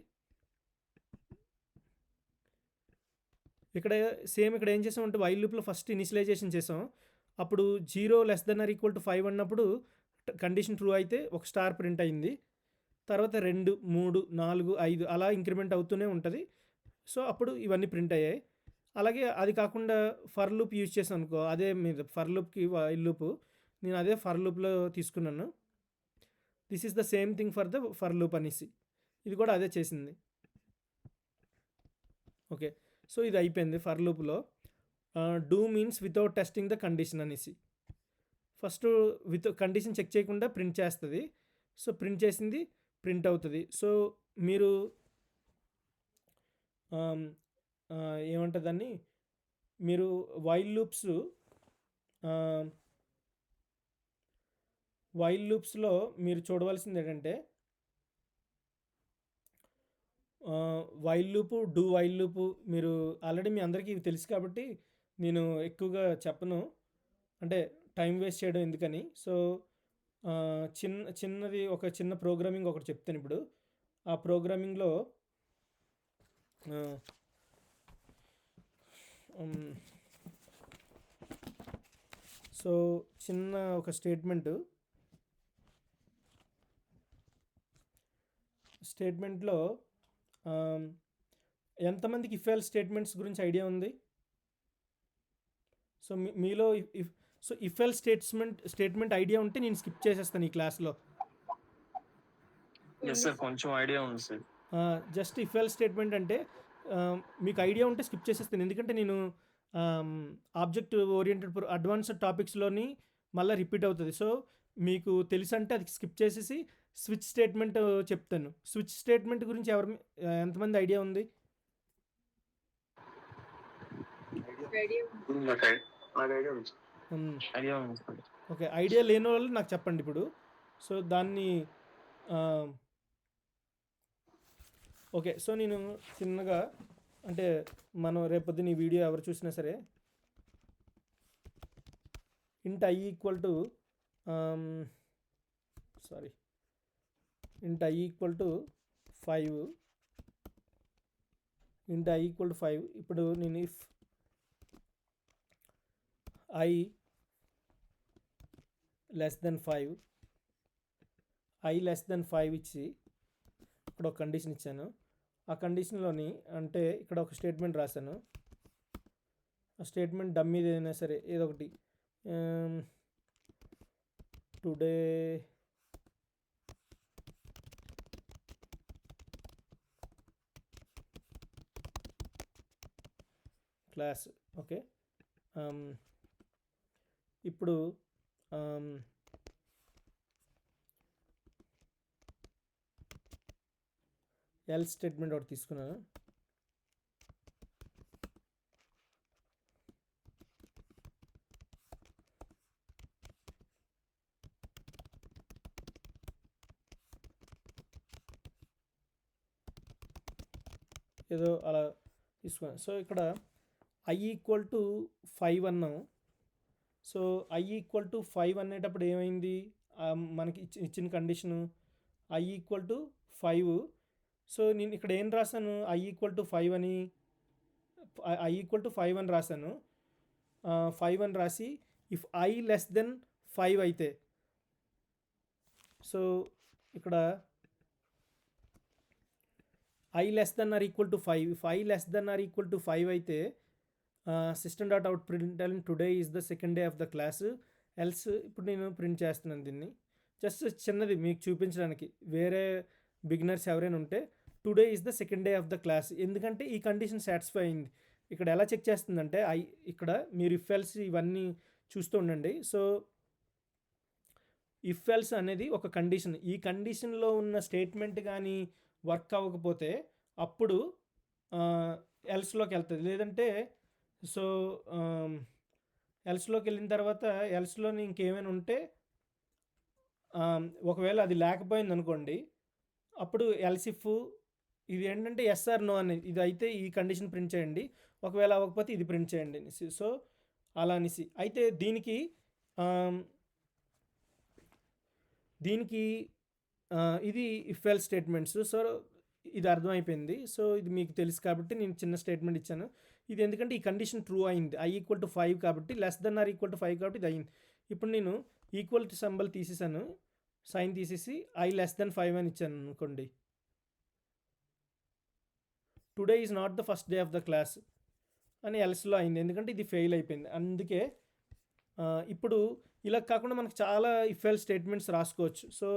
ఇక్కడ సేమ్ ఇక్కడ ఏం చేసామంటే వైల్ లూప్లో ఫస్ట్ ఇనిషియలైజేషన్ చేసాం. అప్పుడు 0 <= 5 అన్నప్పుడు కండిషన్ ట్రూ అయితే ఒక స్టార్ ప్రింట్ అయింది. తర్వాత 2, 3, 4, 5 అలా ఇంక్రిమెంట్ అవుతూనే ఉంటుంది. సో అప్పుడు ఇవన్నీ ప్రింట్ అయ్యాయి. అలాగే అది కాకుండా ఫర్ లూప్ యూజ్ చేసాను అనుకో, అదే మీద ఫర్ లూప్కి వైల్ లూప్ నేను అదే ఫర్ లూప్లో తీసుకున్నాను. This is the same thing for the for loop అనేసి. ఇది కూడా అదే చేసింది. ఓకే, సో ఇది అయిపోయింది ఫర్ లూప్లో. Do means without testing the condition అనేసి. ఫస్ట్ కండిషన్ చెక్ చేయకుండా ప్రింట్ చేస్తుంది. సో ప్రింట్ చేసింది ప్రింట్ అవుతుంది. సో మీరు ఏమంటుంది దాన్ని, మీరు వైల్ లూప్స్లో మీరు చూడవలసింది ఏంటంటే while loop, do while loop. మీరు ఆల్రెడీ మీ అందరికీ ఇవి తెలుసు కాబట్టి నేను ఎక్కువగా చెప్పను, అంటే టైం వేస్ట్ చేయడం ఎందుకని. సో చిన్నది ఒక చిన్న ప్రోగ్రామింగ్ ఒకటి చెప్తాను ఇప్పుడు. ఆ ప్రోగ్రామింగ్లో సో చిన్న ఒక స్టేట్మెంట్లో ఎంతమందికి ఇఫ్ ఎల్స్ స్టేట్మెంట్స్ గురించి ఐడియా ఉంది? సో మీలో ఇఫ్ ఎల్స్ స్టేట్మెంట్ ఐడియా ఉంటే నేను స్కిప్ చేసేస్తాను ఈ క్లాస్లో. కొంచెం ఐడియా ఉంది sir. Just if else statement అంటే మీకు ఐడియా ఉంటే స్కిప్ చేసేస్తాను. ఎందుకంటే నేను ఆబ్జెక్ట్ ఓరియంటెడ్ అడ్వాన్స్డ్ టాపిక్స్లోని మళ్ళీ రిపీట్ అవుతుంది. సో మీకు తెలుసు అంటే అది స్కిప్ చేసేసి స్విచ్ స్టేట్మెంట్ చెప్తాను. స్విచ్ స్టేట్మెంట్ గురించి ఎంతమంది ఐడియా ఉంది? ఓకే, ఐడియా లేని వాళ్ళు నాకు చెప్పండి ఇప్పుడు. సో దాన్ని ఓకే, సో నేను చిన్నగా, అంటే మనం రేపొద్దున ఈ వీడియో ఎవరు చూసినా సరే ఇంట్ ఐ ఈక్వల్ టు ఇంట్ ఐ ఈక్వల్ టు 5 ఇంట్ ఐ ఈక్వల్ టు 5. ఇప్పుడు నేను ఇఫ్ ఐ లెస్ దెన్ 5 ఇచ్చి ఇక్కడ ఒక కండిషన్ ఇచ్చాను. ఆ కండిషన్లోని అంటే ఇక్కడ ఒక స్టేట్మెంట్ రాశాను. ఆ స్టేట్మెంట్ డమ్మీది ఏదైనా సరే ఏదో ఒకటి టుడే క్లాస్. ఓకే, ఇప్పుడు ఎల్ స్టేట్మెంట్ ఒకటి తీసుకున్నాను. ఏదో అలా తీసుకున్నాను. సో ఇక్కడ ఐ ఈక్వల్ టు 5 అన్నాం. సో ఐ ఈక్వల్ టు 5 అనేటప్పుడు ఏమైంది, మనకి ఇచ్చిన condition I equal to 5. So నేను ఇక్కడ ఏం రాశాను, ఐ ఈక్వల్ టు 5 అని రాశాను. 5 అని రాసి ఇఫ్ ఐ లెస్ దెన్ 5 అయితే, సో ఇక్కడ I less than or equal to 5, if I less than or equal to 5 అయితే system dot out print today is the second day of the class else. ఇప్పుడు నేను print చేస్తున్నాను దీన్ని just చిన్నది మీకు చూపించడానికి. వేరే బిగినర్స్ ఎవరైనా ఉంటే today is the second day of the class, ఎందుకంటే ఈ కండిషన్ సాటిస్ఫై అయింది. ఇక్కడ ఎలా చెక్ చేస్తుందంటే ఇక్కడ మీరు ఇఫ్ ఎల్స్ ఇవన్నీ చూస్తూ ఉండండి. సో ఇఫ్ ఎల్స్ అనేది ఒక కండిషన్. ఈ కండిషన్లో ఉన్న స్టేట్మెంట్ కానీ వర్క్ అవ్వకపోతే అప్పుడు ఎల్స్లోకి వెళ్తుంది. లేదంటే సో ఎల్స్లోకి వెళ్ళిన తర్వాత ఎల్స్లోని ఇంకేమైనా ఉంటే ఒకవేళ అది లేకపోయింది అనుకోండి, అప్పుడు ఎల్స్ ఇఫ్ ఇది ఏంటంటే ఎస్ ఆర్ నో అనేది, ఇది అయితే ఈ కండిషన్ ప్రింట్ చేయండి, ఒకవేళ అవ్వకపోతే ఇది ప్రింట్ చేయండి అనేసి. సో అలా అనేసి అయితే దీనికి ఇది ఇఫ్ ఎల్ స్టేట్మెంట్స్. సో ఇది అర్థమైపోయింది. సో ఇది మీకు తెలుసు కాబట్టి నేను చిన్న స్టేట్మెంట్ ఇచ్చాను. ఇది ఎందుకంటే ఈ కండిషన్ ట్రూ అయింది, ఐ ఈక్వల్ టు 5 కాబట్టి, less than or equal to 5 కాబట్టి ఇది అయింది. ఇప్పుడు నేను ఈక్వల్ టు సింబల్ తీసేసాను, సైన్ తీసేసి ఐ లెస్ దెన్ 5 అని ఇచ్చాను అనుకోండి. Today is not the first day of the class అని ఎల్స్లో అయింది, ఎందుకంటే ఇది ఫెయిల్ అయిపోయింది. అందుకే ఇప్పుడు ఇలా కాకుండా మనకు చాలా ఇఫ్ ఎల్ స్టేట్మెంట్స్ రాసుకోవచ్చు. సో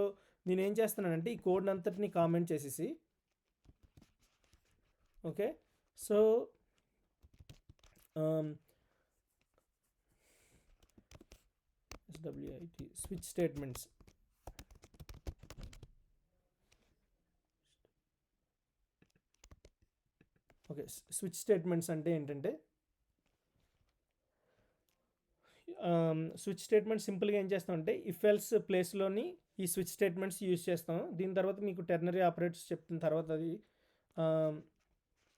నేనేం చేస్తున్నానంటే ఈ కోడ్ అంతటిని కామెంట్ చేసేసి, okay, so switch statements. Okay, switch statements అంటే ఏంటంటే స్విచ్ స్టేట్మెంట్ సింపుల్గా ఏం చేస్తామంటే ఇఫ్ ఎల్స్ ప్లేస్లోని ఈ స్విచ్ స్టేట్మెంట్స్ యూజ్ చేస్తాం. దీని తర్వాత మీకు టెర్నరీ ఆపరేటర్స్ చెప్తున్న తర్వాత అది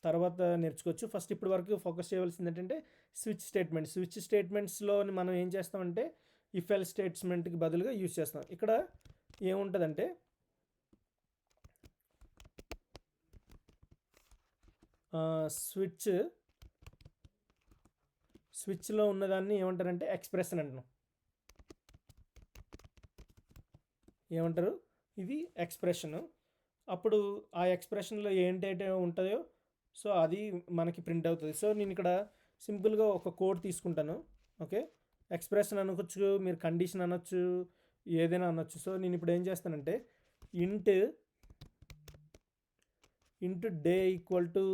తర్వాత నేర్చుకోవచ్చు. ఫస్ట్ ఇప్పటి వరకు ఫోకస్ చేయవలసింది ఏంటంటే స్విచ్ స్టేట్మెంట్స్. స్విచ్ స్టేట్మెంట్స్లో మనం ఏం చేస్తామంటే ఇఫ్ ఎల్ స్టేట్మెంట్కి బదులుగా యూజ్ చేస్తాం. ఇక్కడ ఏముంటుందంటే స్విచ్లో ఉన్నదాన్ని ఏమంటారంటే ఎక్స్ప్రెషన్ అంటున్నాం. ఏమంటారు, ఇది ఎక్స్ప్రెషను. అప్పుడు ఆ ఎక్స్ప్రెషన్లో ఏంటైతే ఉంటుందో సో అది మనకి ప్రింట్ అవుతుంది. సో నేను ఇక్కడ సింపుల్గా ఒక కోడ్ తీసుకుంటాను. ఓకే, ఎక్స్ప్రెషన్ అనొచ్చు, మీరు కండిషన్ అనొచ్చు, ఏదైనా అనొచ్చు. సో నేను ఇప్పుడు ఏం చేస్తానంటే ఇంట్ డే ఈక్వల్ టు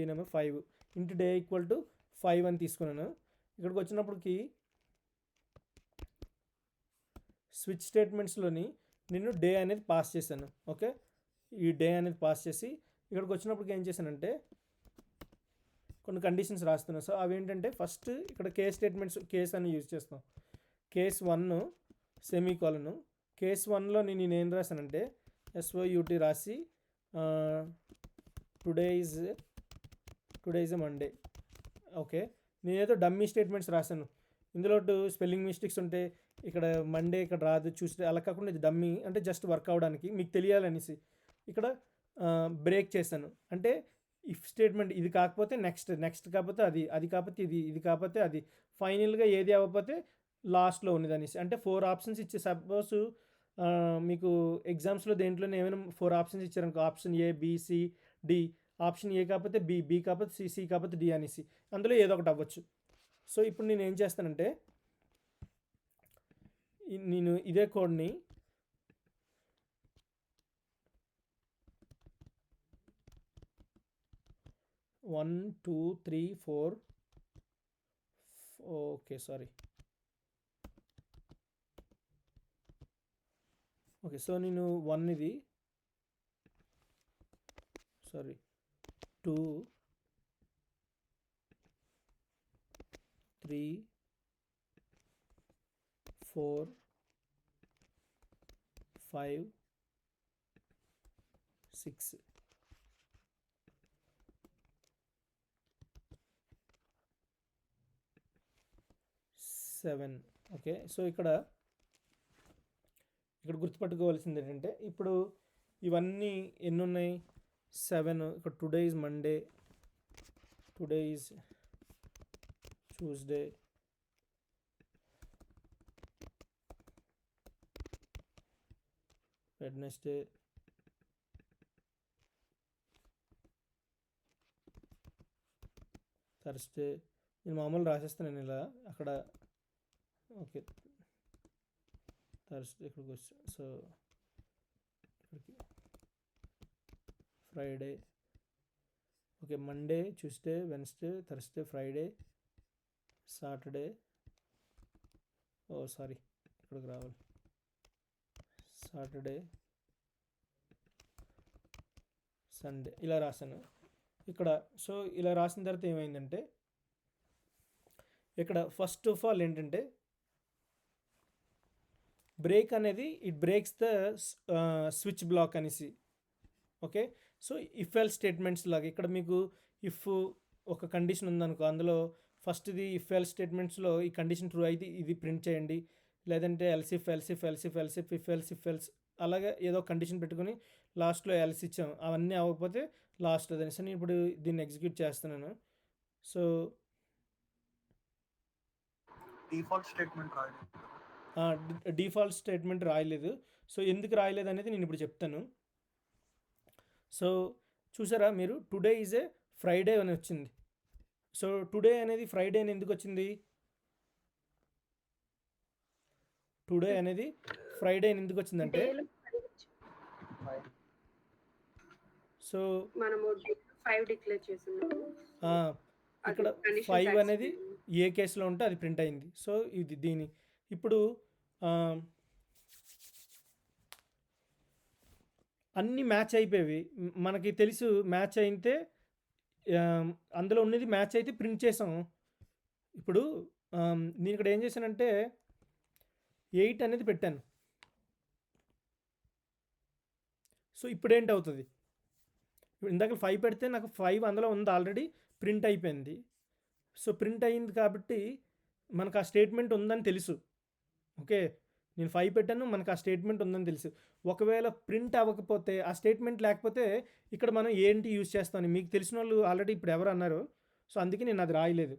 నెంబర్ 5, ఇంట్ డే ఈక్వల్ టు 5 అని తీసుకున్నాను. ఇక్కడికి వచ్చినప్పటికి స్విచ్ స్టేట్మెంట్స్లోని నేను డే అనేది పాస్ చేశాను. ఓకే, ఈ డే అనేది పాస్ చేసి ఇక్కడికి వచ్చినప్పటికి ఏం చేశానంటే కొన్ని కండిషన్స్ రాస్తున్నాను. సో అవి ఏంటంటే ఫస్ట్ ఇక్కడ కేస్ స్టేట్మెంట్స్, కేస్ అని యూజ్ చేస్తాం. కేస్ 1 సెమీకోలను. కేస్ 1లో నేను ఏం రాశానంటే SOUT రాసి టుడే ఈజ్ మండే. ఓకే, నేనేదో డమ్మీ స్టేట్మెంట్స్ రాశాను. ఇందులో స్పెల్లింగ్ మిస్టేక్స్ ఉంటే ఇక్కడ మండే ఇక్కడ రాదు చూస్తే అలా కాకుండా ఇది డమ్మీ అంటే జస్ట్ వర్క్ అవ్వడానికి మీకు తెలియాలనేసి ఇక్కడ బ్రేక్ చేశాను. అంటే ఇఫ్ స్టేట్మెంట్ ఇది కాకపోతే నెక్స్ట్ కాకపోతే అది కాకపోతే ఇది కాకపోతే అది ఫైనల్గా ఏది అవ్వకపోతే లాస్ట్లో ఉన్నది అనేసి అంటే 4 ఆప్షన్స్ ఇచ్చి సపోజ్ మీకు ఎగ్జామ్స్లో దేంట్లోనే ఏమైనా 4 ఆప్షన్స్ ఇచ్చారనుకో option A B C D option A కాకపోతే బి కాకపోతే సి కాకపోతే డి అనేసి అందులో ఏదో ఒకటి అవ్వచ్చు. సో ఇప్పుడు నేను ఏం చేస్తానంటే నేను ఇదే కోడ్ని one two three four okay sorry okay so నేను 1 ఇది సారీ 2 3 4 5 6 7 ఓకే. సో ఇక్కడ గుర్తుపట్టుకోవాల్సింది ఏంటంటే ఇప్పుడు ఇవన్నీ ఎన్ని ఉన్నాయి 7 ఇక్కడ today is Monday today is Tuesday Wednesday Thursday నేను మామూలు రాసేస్తాను నేను ఇలా అక్కడ ఓకే థర్స్డే ఇక్కడికి వచ్చా సో ఇక్కడికి Friday okay Monday Tuesday Wednesday Thursday Friday Saturday oh sorry ఇక్కడికి రావాలి సాటర్డే సండే ఇలా రాశాను ఇక్కడ. సో ఇలా రాసిన తర్వాత ఏమైందంటే ఇక్కడ ఫస్ట్ ఆఫ్ ఆల్ ఏంటంటే బ్రేక్ అనేది it breaks the switch block అనేసి okay. So if else statements లాగా ఇక్కడ మీకు ఇఫ్ ఒక కండిషన్ ఉందనుకో అందులో ఫస్ట్ది ఇఫ్ ఎల్ స్టేట్మెంట్స్లో ఈ కండిషన్ ట్రూ అయితే ఇది ప్రింట్ చేయండి లేదంటే ఎల్స్ అలాగే ఏదో కండిషన్ పెట్టుకొని లాస్ట్లో ఎల్స్ ఇచ్చాం అవన్నీ అవ్వకపోతే లాస్ట్ అదని. సో నేను ఇప్పుడు దీన్ని ఎగ్జిక్యూట్ చేస్తున్నాను. సో డిఫాల్ట్ స్టేట్మెంట్ రాయలేదు. సో ఎందుకు రాయలేదు అనేది నేను ఇప్పుడు చెప్తాను. సో చూసారా మీరు టుడే ఈజ్ ఏ ఫ్రైడే అని వచ్చింది. సో టుడే అనేది ఫ్రైడే అని ఎందుకు వచ్చింది టుడే అనేది ఫ్రైడే అని ఎందుకు వచ్చిందంటే సో మనము 5 డిక్లేర్ చేస్తున్నాము ఇక్కడ 5 అనేది ఏ కేసులో ఉంటే అది ప్రింట్ అయింది. సో ఇది దీని ఇప్పుడు అన్నీ మ్యాచ్ అయిపోయేవి మనకి తెలుసు మ్యాచ్ అయితే అందులో ఉన్నది మ్యాచ్ అయితే ప్రింట్ చేసాం. ఇప్పుడు నేను ఇక్కడ ఏం చేశానంటే 8 అనేది పెట్టాను. సో ఇప్పుడు ఏంటి అవుతుంది ఇందాక 5 పెడితే నాకు 5 అందులో ఉంది ఆల్రెడీ ప్రింట్ అయిపోయింది. సో ప్రింట్ అయింది కాబట్టి మనకు ఆ స్టేట్మెంట్ ఉందని తెలుసు. ఓకే నేను 5 పెట్టాను మనకు ఆ స్టేట్మెంట్ ఉందని తెలుసు. ఒకవేళ ప్రింట్ అవ్వకపోతే ఆ స్టేట్మెంట్ లేకపోతే ఇక్కడ మనం ఏంటి యూజ్ చేస్తామని మీకు తెలిసిన వాళ్ళు ఆల్రెడీ ఇప్పుడు ఎవరు అన్నారు. సో అందుకే నేను అది రాయలేదు.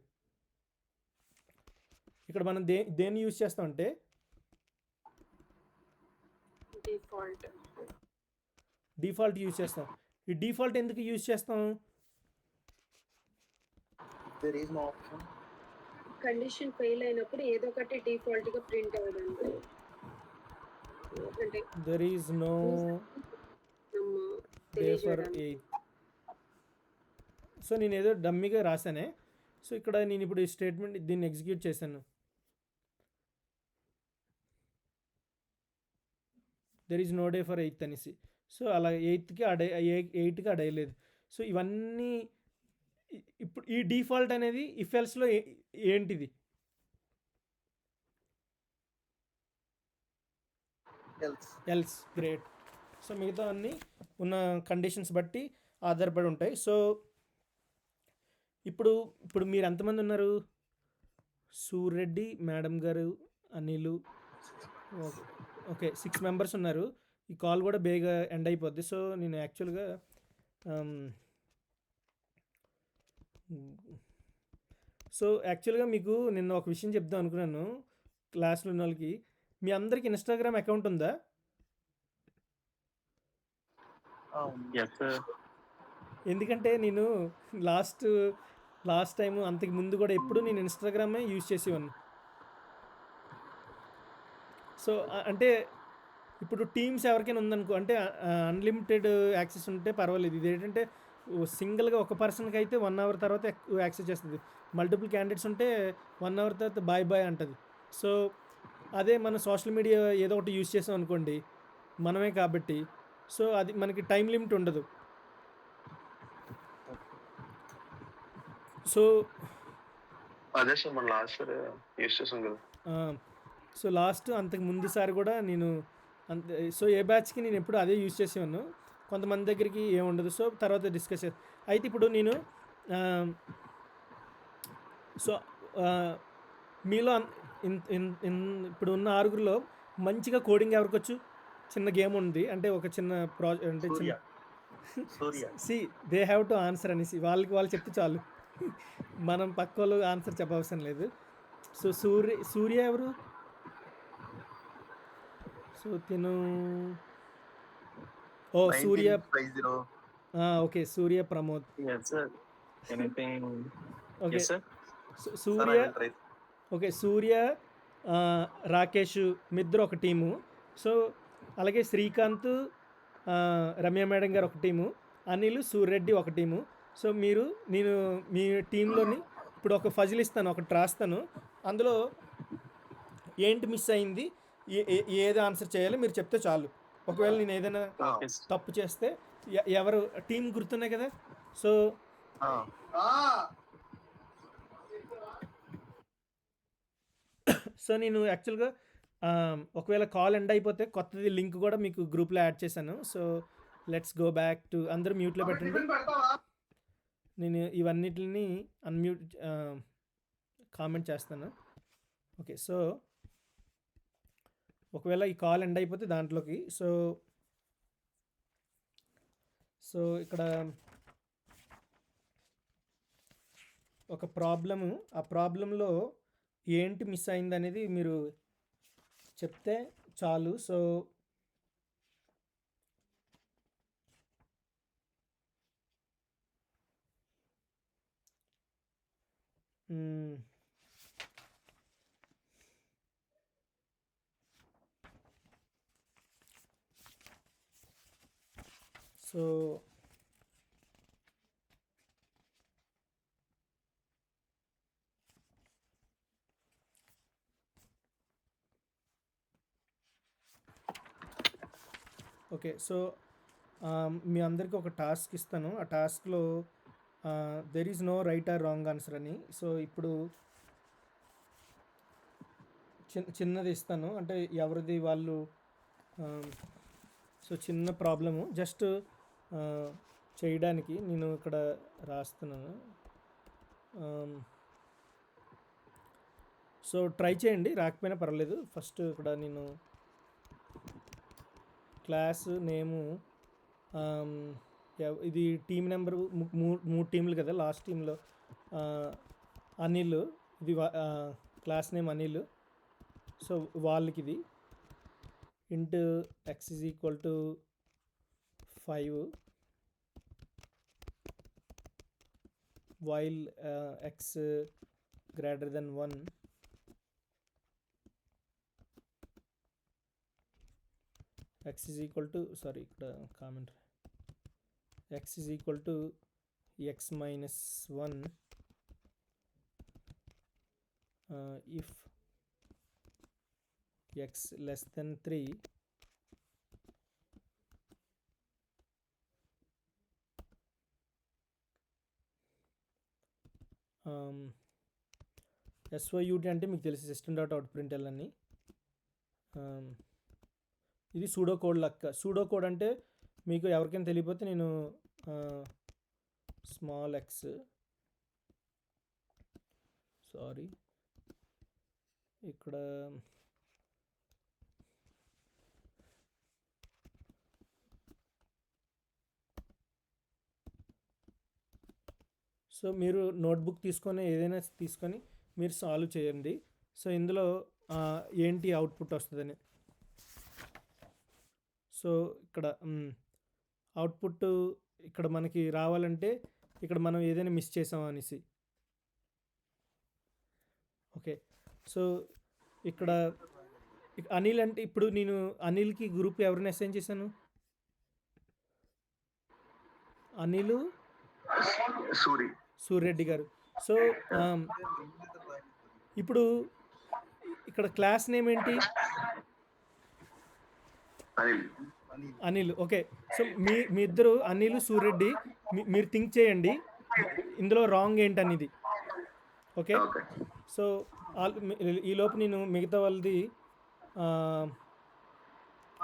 ఇక్కడ మనం దేన్ని యూజ్ చేస్తామంటే డిఫాల్ట్ యూజ్ చేస్తాం. ఈ డిఫాల్ట్ ఎందుకు యూజ్ చేస్తాం కండిషన్ ఫెయిల్ అయినప్పుడు ఏదో ఒకటి డిఫాల్ట్ గా ప్రింట్ అవ్వడానికి అంటే there is no day for 8. సో నేను ఏదో డమ్మీగా రాశానే. సో ఇక్కడ నేను ఇప్పుడు ఈ స్టేట్మెంట్ దీన్ని ఎగ్జిక్యూట్ చేశాను. There is no day for 8 అనేసి. సో అలా 8కి అడయలేదు. సో ఇవన్నీ ఇప్పుడు ఈ డిఫాల్ట్ అనేది ఇఫ్ ఎల్స్లో ఏంటిది ఎల్స్ గ్రేట్. సో మిగతా అన్నీ ఉన్న కండిషన్స్ బట్టి ఆధారపడి ఉంటాయి. సో ఇప్పుడు మీరు ఎంతమంది ఉన్నారు సూర్రెడ్డి మేడం గారు, అనిలు. ఓకే 6 మెంబర్స్ ఉన్నారు. ఈ కాల్ కూడా బేగా ఎండ్ అయిపోద్ది. సో నేను యాక్చువల్గా మీకు నిన్న ఒక విషయం చెప్దాం అనుకున్నాను క్లాస్లో ఉన్న వాళ్ళకి. మీ అందరికి ఇన్స్టాగ్రామ్ అకౌంట్ ఉందా? Yes, sir. ఎందుకంటే నేను లాస్ట్ టైం అంతకు ముందు కూడా ఎప్పుడు నేను ఇన్స్టాగ్రామే యూజ్ చేసేవాడిని. సో అంటే ఇప్పుడు టీమ్స్ ఎవరికైనా ఉందనుకో, అంటే అన్లిమిటెడ్ యాక్సెస్ ఉంటే పర్వాలేదు. ఇది ఏంటంటే సింగిల్గా ఒక పర్సన్కి అయితే 1 అవర్ తర్వాత యాక్సెస్ చేస్తుంది. మల్టిపుల్ క్యాండిడేట్స్ ఉంటే 1 అవర్ తర్వాత బాయ్ అంటుంది. సో అదే మన సోషల్ మీడియా ఏదో ఒకటి యూజ్ చేసాం అనుకోండి, మనమే కాబట్టి, సో అది మనకి టైం లిమిట్ ఉండదు. సో అదే సార్ మన లాస్ట్ సార్ యూస్ చేసాం కదా. సో లాస్ట్ అంతకు ముందుసారి కూడా నేను సో ఏ బ్యాచ్కి నేను ఎప్పుడు అదే యూజ్ చేసేవాను. కొంతమంది దగ్గరికి ఏముండదు. సో తర్వాత డిస్కస్ అయితే ఇప్పుడు నేను సో మీలో ఇప్పుడు ఉన్న 6గురిలో మంచిగా కోడింగ్ ఎవరికొచ్చు? చిన్న గేమ్ ఉంది అంటే ఒక చిన్న అంటే Surya see they have to answer అనేసి వాళ్ళు చెప్తే చాలు. మనం పక్క వాళ్ళు ఆన్సర్ చెప్పవసరం లేదు. సో సూర్య ఎవరు? సో తిను Surya. 1950 okay Surya Pramod. Yes, sir. Anything? Okay Yes, sir. Surya. Okay Surya, Rakesh మిద్దరు ఒక టీము. సో అలాగే శ్రీకాంత్, రమ్య మేడం గారు ఒక టీము, అనిల్, సూర్రెడ్డి ఒక టీము. సో నేను మీ టీంలోని ఇప్పుడు ఒక ఫజిల్ ఇస్తాను, ఒకటి రాస్తాను. అందులో ఏంటి మిస్ అయింది, ఏది ఆన్సర్ చేయాలి మీరు చెప్తే చాలు. ఒకవేళ నేను ఏదైనా Okay, sir. తప్పు చేస్తే ఎవరు టీం గుర్తున్నాయి కదా. సో నేను యాక్చువల్గా ఒకవేళ కాల్ ఎండ్ అయిపోతే కొత్తది లింక్ కూడా మీకు గ్రూప్లో యాడ్ చేశాను. So let's go back to, అందరూ మ్యూట్లో పెట్టండి. నేను ఇవన్నిటిని అన్మ్యూట్ కామెంట్ చేస్తాను. ఓకే సో ఒకవేళ ఈ కాల్ ఎండ్ అయిపోతే దాంట్లోకి సో ఇక్కడ ఒక ప్రాబ్లము, ఆ ప్రాబ్లంలో ఏంటి మిస్ అయింది అనేది మీరు చెప్తే చాలు. సో సో ఓకే సో మీ అందరికీ ఒక టాస్క్ ఇస్తాను. ఆ టాస్క్లో there is no right or wrong answer అని. సో ఇప్పుడు చిన్నది ఇస్తాను, అంటే ఎవరిది వాళ్ళు. సో చిన్న ప్రాబ్లము జస్ట్ చేయడానికి నేను ఇక్కడ రాస్తున్నాను. సో ట్రై చేయండి, రాకపోయినా పర్వాలేదు. ఫస్ట్ ఇక్కడ నేను క్లాస్ నేము, ఇది టీం నెంబరు 3 టీంలు కదా. లాస్ట్ టీంలో అనిల్, ఇది క్లాస్ నేమ్ అనిల్. సో వాళ్ళకి ఇది into x is equal to 5 while x greater than 1. x is equal to, sorry ఇక్కడ comment, x is equal to x minus 1 if x less than 3 SYUT అంటే మీకు తెలిసి సిస్టమ్ డాట్ అవుట్ ప్రింట్ అని. ఇది pseudo code లెక్క. Pseudo code అంటే మీకు ఎవరికైనా తెలియకపోతే నేను స్మాల్ ఎక్స్, సారీ ఇక్కడ సో మీరు నోట్బుక్ తీసుకొని ఏదైనా తీసుకొని మీరు సాల్వ్ చేయండి. సో ఇందులో ఏంటి అవుట్పుట్ వస్తుందని. సో ఇక్కడ అవుట్పుట్ ఇక్కడ మనకి రావాలంటే ఇక్కడ మనం ఏదైనా మిస్ చేసాం అనేసి. ఓకే. సో ఇక్కడ అనిల్ అంటే ఇప్పుడు నేను అనిల్కి గ్రూప్ ఎవరిని అసైన్ చేశాను? అనిల్ సూర్యరెడ్డి గారు. సో ఇప్పుడు ఇక్కడ క్లాస్ నేమ్ ఏంటి? అనిల్. ఓకే. సో మీ ఇద్దరు అనిల్ సూర్యరెడ్డి మీరు థింక్ చేయండి ఇందులో రాంగ్ ఏంటనేది. ఓకే. సో ఈ లోపు నేను మిగతా వాళ్ళది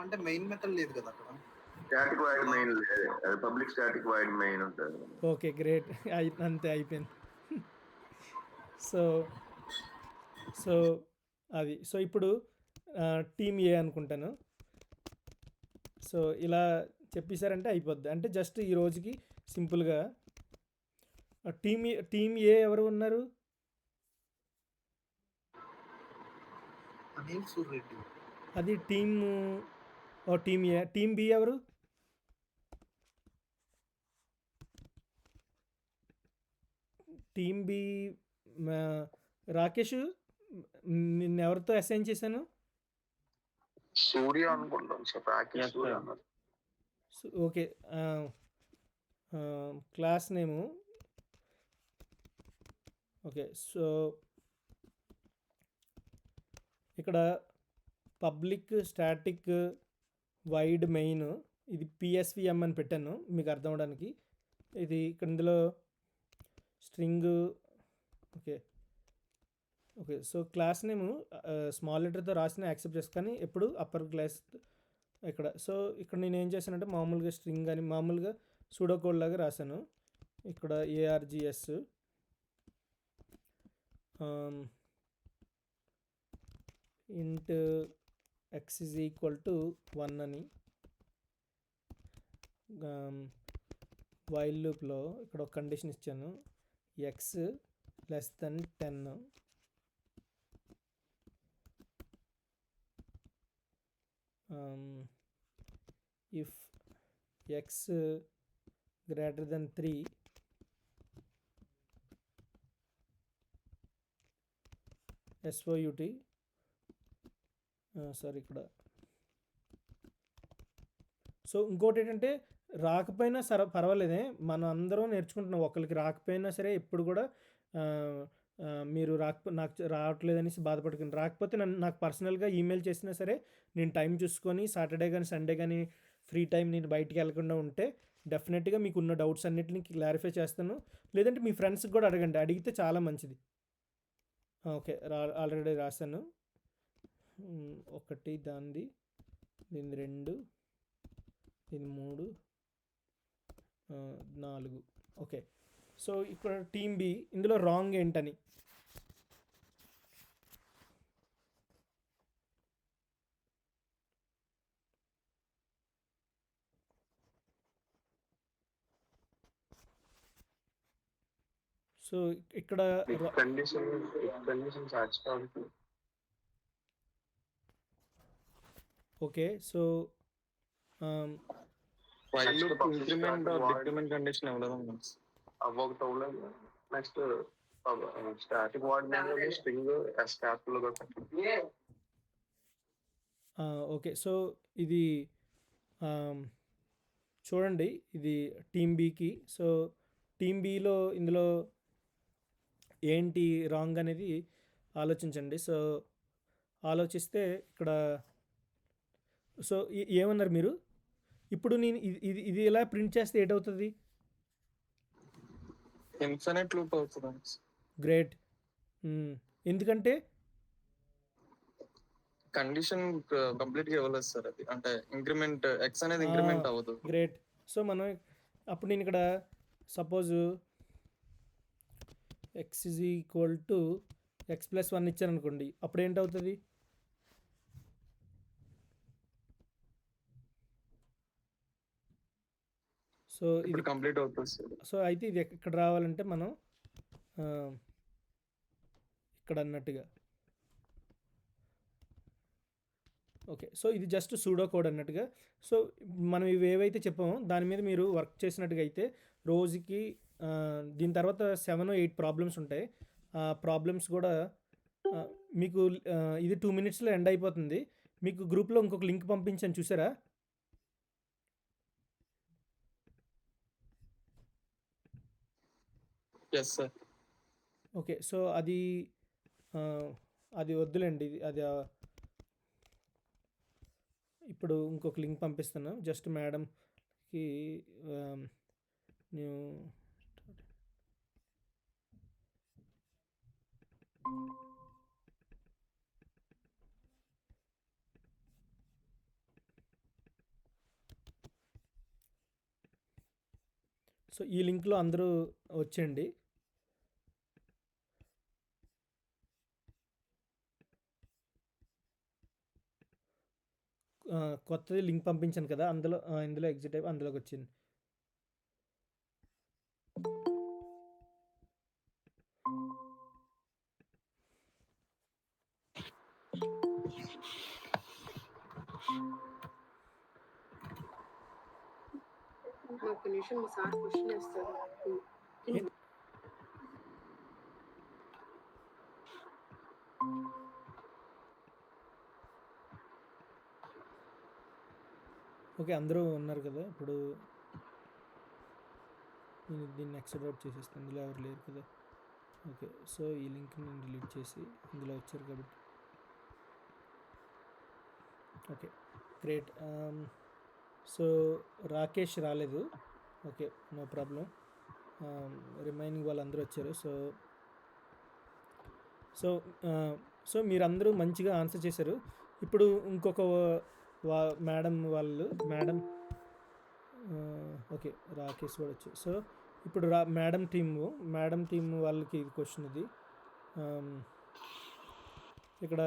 అంటే మెయిన్ మెథడ్ లేదు కదా అక్కడ. స్టాటిక్ వైడ్ మెయిన్ లేదు, పబ్లిక్ స్టాటిక్ వైడ్ మెయిన్ ఉంటుంది. Okay, great. అంతే అయిపోయింది. సో సో అది. సో ఇప్పుడు టీమ్ ఏ అనుకుంటాను. సో ఇలా చెప్పేశారంటే అయిపోద్ది. అంటే జస్ట్ ఈ రోజుకి సింపుల్గా టీమ్ ఏ ఎవరు ఉన్నారు? అనిల్ సూర్యరెడ్డి. అది టీమ్ ఏ. టీమ్ బి ఎవరు? Team B Rakesh. నిన్న ఎవరితో అసైన్ చేశాను? సూర్య అనుకుంటాను సార్. రాకేష్ సూర్య అన్నారు. ఓకే. క్లాస్ నేము. ఓకే. సో ఇక్కడ పబ్లిక్ స్టాటిక్ వైడ్ మెయిన్ ఇది పిఎస్విఎం అని పెట్టాను మీకు అర్థం అవడానికి. ఇది ఇక్కడ ఇందులో string. Okay. Okay. So class name small లెటర్తో రాసిన యాక్సెప్ట్ చేసుకొని ఎప్పుడు అప్పర్ క్లాస్ ఇక్కడ. సో ఇక్కడ నేను ఏం చేశానంటే మామూలుగా స్ట్రింగ్ అని మామూలుగా సూడో కోడ్ లాగా రాశాను. ఇక్కడ ARGS int x is equal to 1 అని. వైల్ లూప్లో ఇక్కడ ఒక కండిషన్ ఇచ్చాను, x less than 10. if x greater than 3 SOUT sorry ఇక్కడ. సో ఇంకోటి ఏంటంటే రాకపోయినా సరే పర్వాలేదే, మనం అందరం నేర్చుకుంటున్నాం. ఒకరికి రాకపోయినా సరే ఎప్పుడు కూడా మీరు నాకు రావట్లేదనేసి బాధపడకండి. రాకపోతే నాకు పర్సనల్గా ఈమెయిల్ చేసినా సరే నేను టైం చూసుకొని సాటర్డే కానీ సండే కానీ ఫ్రీ టైం నేను బయటికి వెళ్ళకుండా ఉంటే డెఫినెట్గా మీకు ఉన్న డౌట్స్ అన్నిటిని క్లారిఫై చేస్తాను. లేదంటే మీ ఫ్రెండ్స్కి కూడా అడగండి, అడిగితే చాలా మంచిది. ఓకే. ఆల్రెడీ రాశాను. ఒకటి దానిది, దీని 2, దీని 3, 4. ఓకే. సో ఇక్కడ టీమ్ బి ఇందులో రాంగ్ ఏంటని. సో ఇక్కడ condition satisfactory. Okay. So while loop increment or decrement condition అవ్వలేదు. అవ్వకటం లేదు. Next static void main string yes capital గా. ఓకే. సో ఇది చూడండి, ఇది టీమ్ బికి. సో టీమ్ బిలో ఇందులో ఏంటి రాంగ్ అనేది ఆలోచించండి. సో ఆలోచిస్తే ఇక్కడ సో ఏమన్నారు మీరు? ఇప్పుడు నేను ఇది ఎలా ప్రింట్ చేస్తే ఏటవుతుంది? ఇన్ఫినిట్ లూప్ అవుతుంది. గ్రేట్. ఎందుకంటే కండిషన్ కంప్లీట్ గా ఇవ్వలేదు సార్. అది అంటే ఇంక్రిమెంట్ ఎక్స్ అనేది ఇంక్రిమెంట్ అవ్వదు. గ్రేట్. సో మనం అప్పుడు నేను ఇక్కడ suppose x is equal to x+1 ఇచ్చారనుకోండి, అప్పుడు ఏంటవుతుంది? సో ఇది ఇప్పుడు కంప్లీట్ అవుతుంది సార్. సో అయితే ఇది ఎక్కడ రావాలంటే మనం ఇక్కడ అన్నట్టుగా. ఓకే. సో ఇది జస్ట్ సూడో కోడ్ అన్నట్టుగా. సో మనం ఇవి ఏవైతే చెప్పామో దాని మీద మీరు వర్క్ చేసినట్టుగా అయితే రోజుకి దీని తర్వాత 7-8 ప్రాబ్లమ్స్ ఉంటాయి. ఆ ప్రాబ్లమ్స్ కూడా మీకు ఇది 2 minutesలో ఎండ్ అయిపోతుంది. మీకు గ్రూప్లో ఇంకొక లింక్ పంపించాను, చూసారా? Yes sir. ఓకే. సో అది వద్దులేండి. అది ఇప్పుడు ఇంకొక లింక్ పంపిస్తాను. జస్ట్ మేడంకి న్యూ సో ఈ లింక్లో అందరూ వచ్చేయండి. కొత్తది లింక్ పంపించాను కదా, ఇందులో ఎగ్జిట్ అయిపోయి అందులోకి వచ్చింది. ఒక నిమిషం మీ సార్ క్వశ్చన్ వేస్తారు. ఓకే, అందరూ ఉన్నారు కదా. ఇప్పుడు నేను దీన్ని ఎక్సెట్ అవుట్ చేసేస్తాను, ఇందులో ఎవరు లేరు కదా. ఓకే. సో ఈ లింక్ నేను డిలీట్ చేసి ఇందులో వచ్చారు కాబట్టి ఓకే, గ్రేట్. సో రాకేష్ రాలేదు. Okay, no problem. రిమైనింగ్ వాళ్ళందరూ వచ్చారు. సో మీరందరూ మంచిగా ఆన్సర్ చేశారు. ఇప్పుడు ఇంకొక మేడం ఓకే, రాకేష్ కూడా వచ్చారు. సో ఇప్పుడు మేడం టీమ్ వాళ్ళకి ఇది క్వశ్చన్. ఇది ఇక్కడ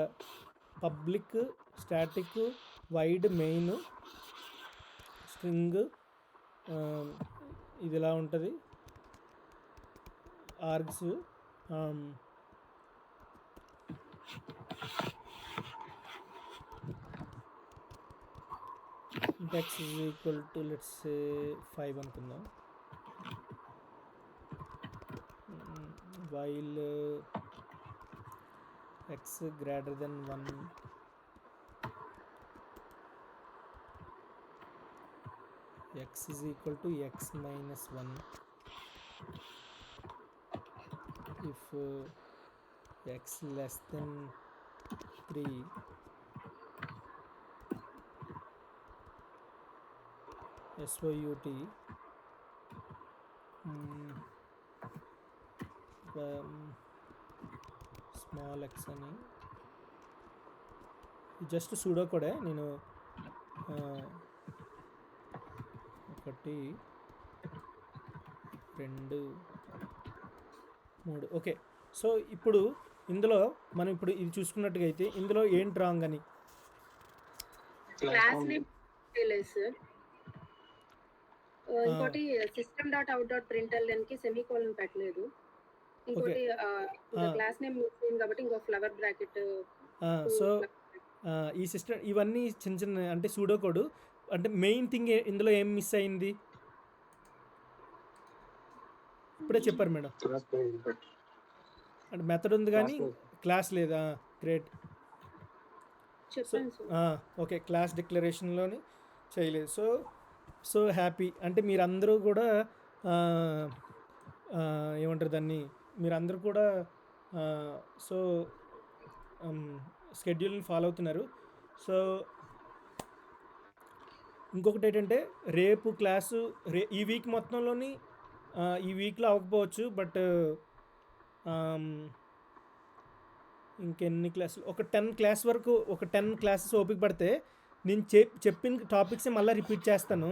public static wide main string ఇది ఇలా ఉంటుంది. Args x is equal to let's say 5 అనుకుందాం. while x greater than 1 x is equal to x minus 1 if x less than 3 SOUT small X అని just pseudo కోడే. నేను 1 2 3 okay. So ఇప్పుడు ఇందులో మనం ఇప్పుడు ఇది చూసుకున్నట్టుగా అయితే ఇందులో ఏంటి రాంగ్ అని క్లాస్ నేమ్ లేదు సార్. ఇంకోటి system dot out dot println కి సెమీకోలన్ పెట్టలేదు. ఇంకోటి క్లాస్ నేమ్ మిస్ కాబట్టి ఇంకో ఫ్లవర్ బ్రాకెట్. సో ఈ సిస్టమ్ ఇవన్నీ చిన్న చిన్న అంటే సూడో కోడ్. అంటే మెయిన్ థింగ్ ఇందులో ఏం మిస్ అయింది ఇప్పుడే చెప్పారు మేడం. అంటే మెథడ్ ఉంది కానీ క్లాస్ లేదా. గ్రేట్. చెప్పండి సార్. ఓకే, క్లాస్ డిక్లరేషన్లోని చేయలేదు. So happy. అంటే మీరందరూ కూడా ఏమంటారు దాన్ని, మీరందరూ కూడా సో షెడ్యూల్ని ఫాలో అవుతున్నారు. సో ఇంకొకటి ఏంటంటే రేపు క్లాసు ఈ వీక్ మొత్తంలోని ఈ వీక్లో అవ్వకపోవచ్చు, బట్ ఇంకెన్ని క్లాసులు, ఒక 10 క్లాస్ వరకు, ఒక 10 క్లాసెస్ ఓపిక పడితే నేను చెప్పిన టాపిక్స్ మళ్ళీ రిపీట్ చేస్తాను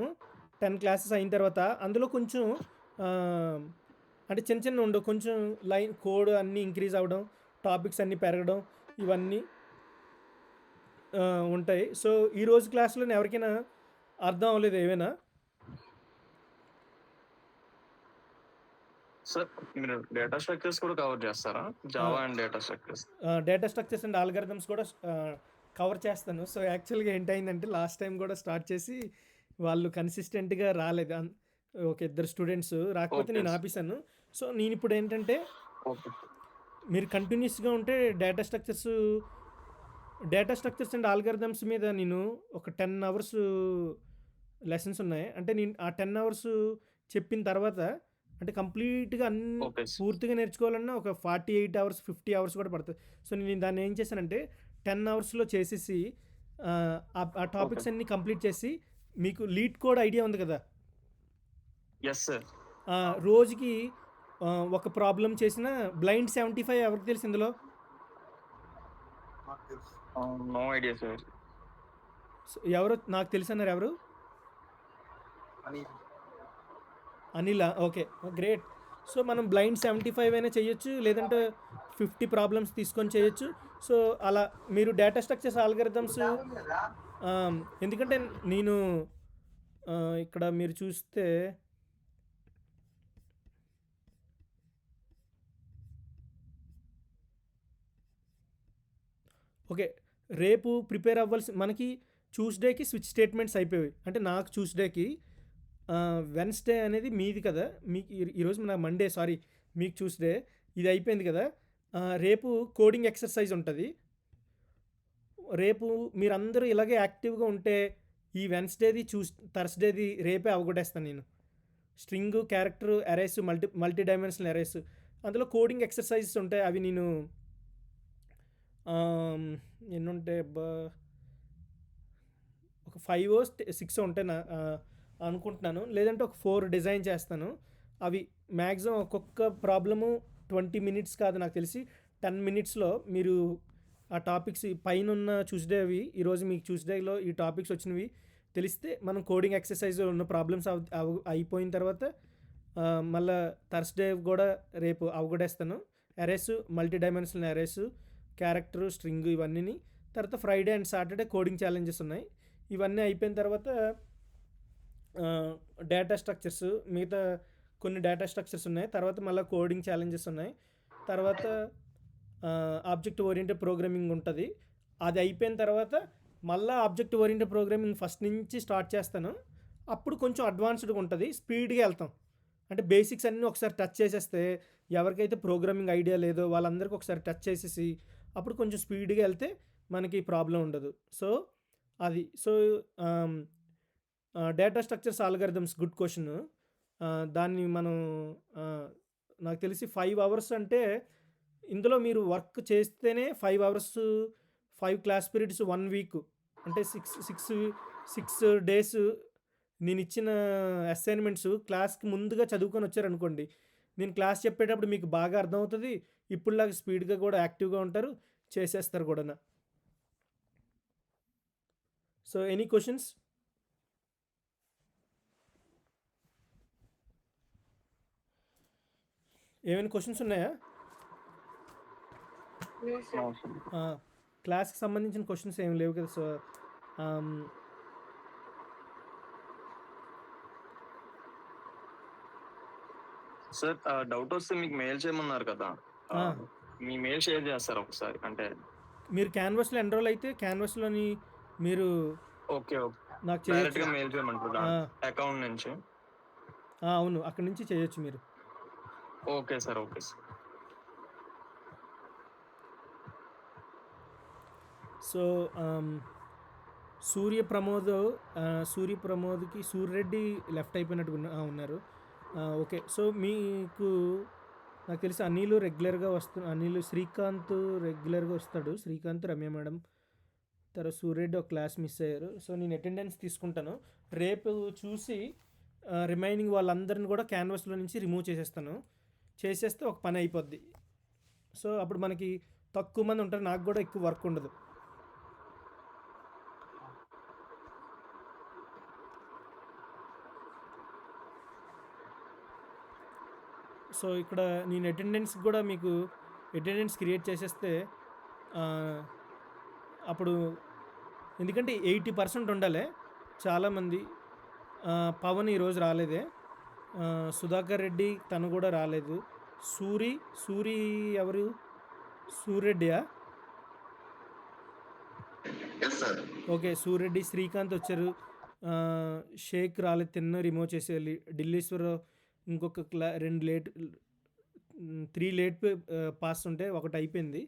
10 క్లాసెస్ అయిన తర్వాత. అందులో కొంచెం అంటే చిన్న చిన్న ఉండవు, కొంచెం లైన్ కోడ్ అన్నీ ఇంక్రీజ్ అవ్వడం, టాపిక్స్ అన్నీ పెరగడం ఇవన్నీ ఉంటాయి. సో ఈరోజు క్లాస్లో ఎవరికైనా అర్థం అవ్వలేదు ఏమైనా? సార్ మీరు డేటా స్ట్రక్చర్స్ కూడా కవర్ చేస్తారా? Java and data structures. Data structures and algorithms కూడా కవర్ చేస్తాను. సో యాక్చువల్గా ఏంటైందంటే లాస్ట్ టైం కూడా స్టార్ట్ చేసి వాళ్ళు కన్సిస్టెంట్గా రాలేదు. ఒక ఇద్దరు స్టూడెంట్స్ రాకపోతే నేను Okay. ఆపేసాను. సో నేను ఇప్పుడు ఏంటంటే ఓకే. మీరు కంటిన్యూస్గా ఉంటే డేటా స్ట్రక్చర్స్ అండ్ ఆల్గరిథమ్స్ మీద నేను ఒక 10 అవర్స్ లెసన్స్ ఉన్నాయి. అంటే నేను ఆ 10 అవర్స్ చెప్పిన తర్వాత అంటే కంప్లీట్గా ఓకే సార్. పూర్తిగా నేర్చుకోవాలన్నా ఒక 48 అవర్స్ 50 అవర్స్ కూడా పడుతుంది. సో నేను దాన్ని ఏం చేశానంటే 10 అవర్స్లో చేసేసి ఆ టాపిక్స్ అన్నీ కంప్లీట్ చేసి మీకు లీడ్ కోడ్ ఐడియా ఉంది కదా, ఎస్ సార్. రోజుకి ఒక ప్రాబ్లం చేసిన బ్లైండ్ 75 ఎవరికి తెలుసు ఇందులో? నాకు తెలుసు. No idea sir. సో ఎవరు నాకు తెలుసు అన్నారు? ఎవరు? అని అనిలా? Okay, great. సో మనం బ్లైండ్ 75 అయినా చేయొచ్చు, లేదంటే 50 ప్రాబ్లమ్స్ తీసుకొని చేయొచ్చు. సో అలా మీరు డేటా స్ట్రక్చర్స్ ఆల్గరిథమ్స్ ఎందుకంటే నేను ఇక్కడ మీరు చూస్తే ఓకే, రేపు ప్రిపేర్ అవ్వాల్సి మనకి ట్యూస్డేకి స్విచ్ స్టేట్మెంట్స్ అయిపోయాయి. అంటే నాకు ట్యూస్డేకి వెన్స్డే అనేది మీది కదా, మీకు ఈరోజు నా మండే, సారీ మీకు ట్యూస్డే, ఇది అయిపోయింది కదా. రేపు కోడింగ్ ఎక్సర్సైజ్ ఉంటుంది. రేపు మీరందరూ ఇలాగే యాక్టివ్గా ఉంటే ఈ వెన్స్డేది థర్స్డేది రేపే అవగొట్టేస్తాను నేను. String, character, arrays, multi dimensional arrays, అందులో కోడింగ్ ఎక్సర్సైజెస్ ఉంటాయి. అవి నేను ఎన్నుంటాయి అబ్బా, ఒక 5 or 6 ఉంటాయి అనుకుంటున్నాను. లేదంటే ఒక 4 డిజైన్ చేస్తాను. అవి మ్యాక్సిమం ఒక్కొక్క ప్రాబ్లము 20 minutes కాదు, నాకు తెలిసి 10 minutesలో మీరు ఆ టాపిక్స్ పైన ఉన్న ట్యూస్డే అవి ఈరోజు మీకు ట్యూస్డేలో ఈ టాపిక్స్ వచ్చినవి తెలిస్తే మనం కోడింగ్ ఎక్సర్సైజ్ ఉన్న ప్రాబ్లమ్స్ అయిపోయిన తర్వాత మళ్ళీ థర్స్డే కూడా రేపు అవగొడేస్తాను. Arrays, multi dimensional arrays, character, string ఇవన్నీ. తర్వాత Friday and Saturday coding challenges ఉన్నాయి. ఇవన్నీ అయిపోయిన తర్వాత డేటా స్ట్రక్చర్స్, మిగతా కొన్ని డేటా స్ట్రక్చర్స్ ఉన్నాయి. తర్వాత మళ్ళీ కోడింగ్ ఛాలెంజెస్ ఉన్నాయి. తర్వాత ఆబ్జెక్ట్ ఓరియంటెడ్ ప్రోగ్రామింగ్ ఉంటుంది. అది అయిపోయిన తర్వాత మళ్ళీ ఆబ్జెక్ట్ ఓరియంటెడ్ ప్రోగ్రామింగ్ ఫస్ట్ నుంచి స్టార్ట్ చేస్తాను. అప్పుడు కొంచెం అడ్వాన్స్డ్గా ఉంటుంది, స్పీడ్గా వెళ్తాం. అంటే బేసిక్స్ అన్నీ ఒకసారి టచ్ చేసేస్తే ఎవరికైతే ప్రోగ్రామింగ్ ఐడియా లేదో వాళ్ళందరికీ ఒకసారి టచ్ చేసేసి అప్పుడు కొంచెం స్పీడ్గా వెళ్తే మనకి ప్రాబ్లం ఉండదు. సో అది. So data structures algorithms good question. దాన్ని మనం నాకు తెలిసి 5 hours అంటే ఇందులో మీరు వర్క్ చేస్తేనే 5 hours, 5 క్లాస్ పీరియడ్స్ 1 week అంటే 6 days నేను ఇచ్చిన అసైన్మెంట్స్ క్లాస్కి ముందుగా చదువుకొని వచ్చారనుకోండి, నేను క్లాస్ చెప్పేటప్పుడు మీకు బాగా అర్థమవుతుంది. ఇప్పుడులాగా స్పీడ్గా కూడా యాక్టివ్గా ఉంటారు, చేసేస్తారు కూడా. So any questions? ఏమైనా క్వశ్చన్స్ ఉన్నాయా? క్లాస్కి సంబంధించిన క్వశ్చన్స్ ఏమి లేవు కదా. సో సార్ డౌట్ వస్తే మీకు మెయిల్ చేయమన్నారు కదా, మీ మెయిల్ షేర్ చేస్తారు ఒకసారి? అంటే మీరు క్యాన్వాస్లో ఎన్రోల్ అయితే క్యాన్వాస్లోని మీరు ఓకే ఓకే నాకు డైరెక్ట్ చేయొచ్చు. గా మెయిల్ చేయమంటారు అకౌంట్ నుంచి? అవును, అక్కడి నుంచి చేయొచ్చు మీరు. Okay sir, okay sir. So సూర్యప్రమోద్కి సూర్యరెడ్డి లెఫ్ట్ అయిపోయినట్టు ఉన్నారు. ఓకే, సో మీకు నాకు తెలిసి అనిల్ రెగ్యులర్గా అనిల్, శ్రీకాంత్ రెగ్యులర్గా వస్తాడు. శ్రీకాంత్, రమ్య మేడం, తర్వాత సూర్యరెడ్డి ఒక క్లాస్ మిస్ అయ్యారు. సో నేను అటెండెన్స్ తీసుకుంటాను. రేపు చూసి రిమైనింగ్ వాళ్ళందరిని కూడా క్యాన్వాస్లో నుంచి రిమూవ్ చేసేస్తే ఒక పని అయిపోద్ది. సో అప్పుడు మనకి తక్కువ మంది ఉంటారు, నాకు కూడా ఎక్కువ వర్క్ ఉండదు. సో ఇక్కడ నేను అటెండెన్స్ కూడా మీకు అటెండెన్స్ క్రియేట్ చేసేస్తే అప్పుడు ఎందుకంటే 80% ఉండాలి చాలామంది. పవన్ ఈరోజు రాలేదే. సుధాకర్ రెడ్డి తను కూడా రాలేదు. సూరి ఎవరు? సూర్రెడ్డియా? ఓకే, సూర్రెడ్డి, శ్రీకాంత్ వచ్చారు. షేక్ రాలేదు, తిన్న రిమూవ్ చేసేయాలి. ఢిల్లీశ్వర్ ఇంకొక 3 లేట్ పాస్ ఉంటే ఒకటి అయిపోయింది.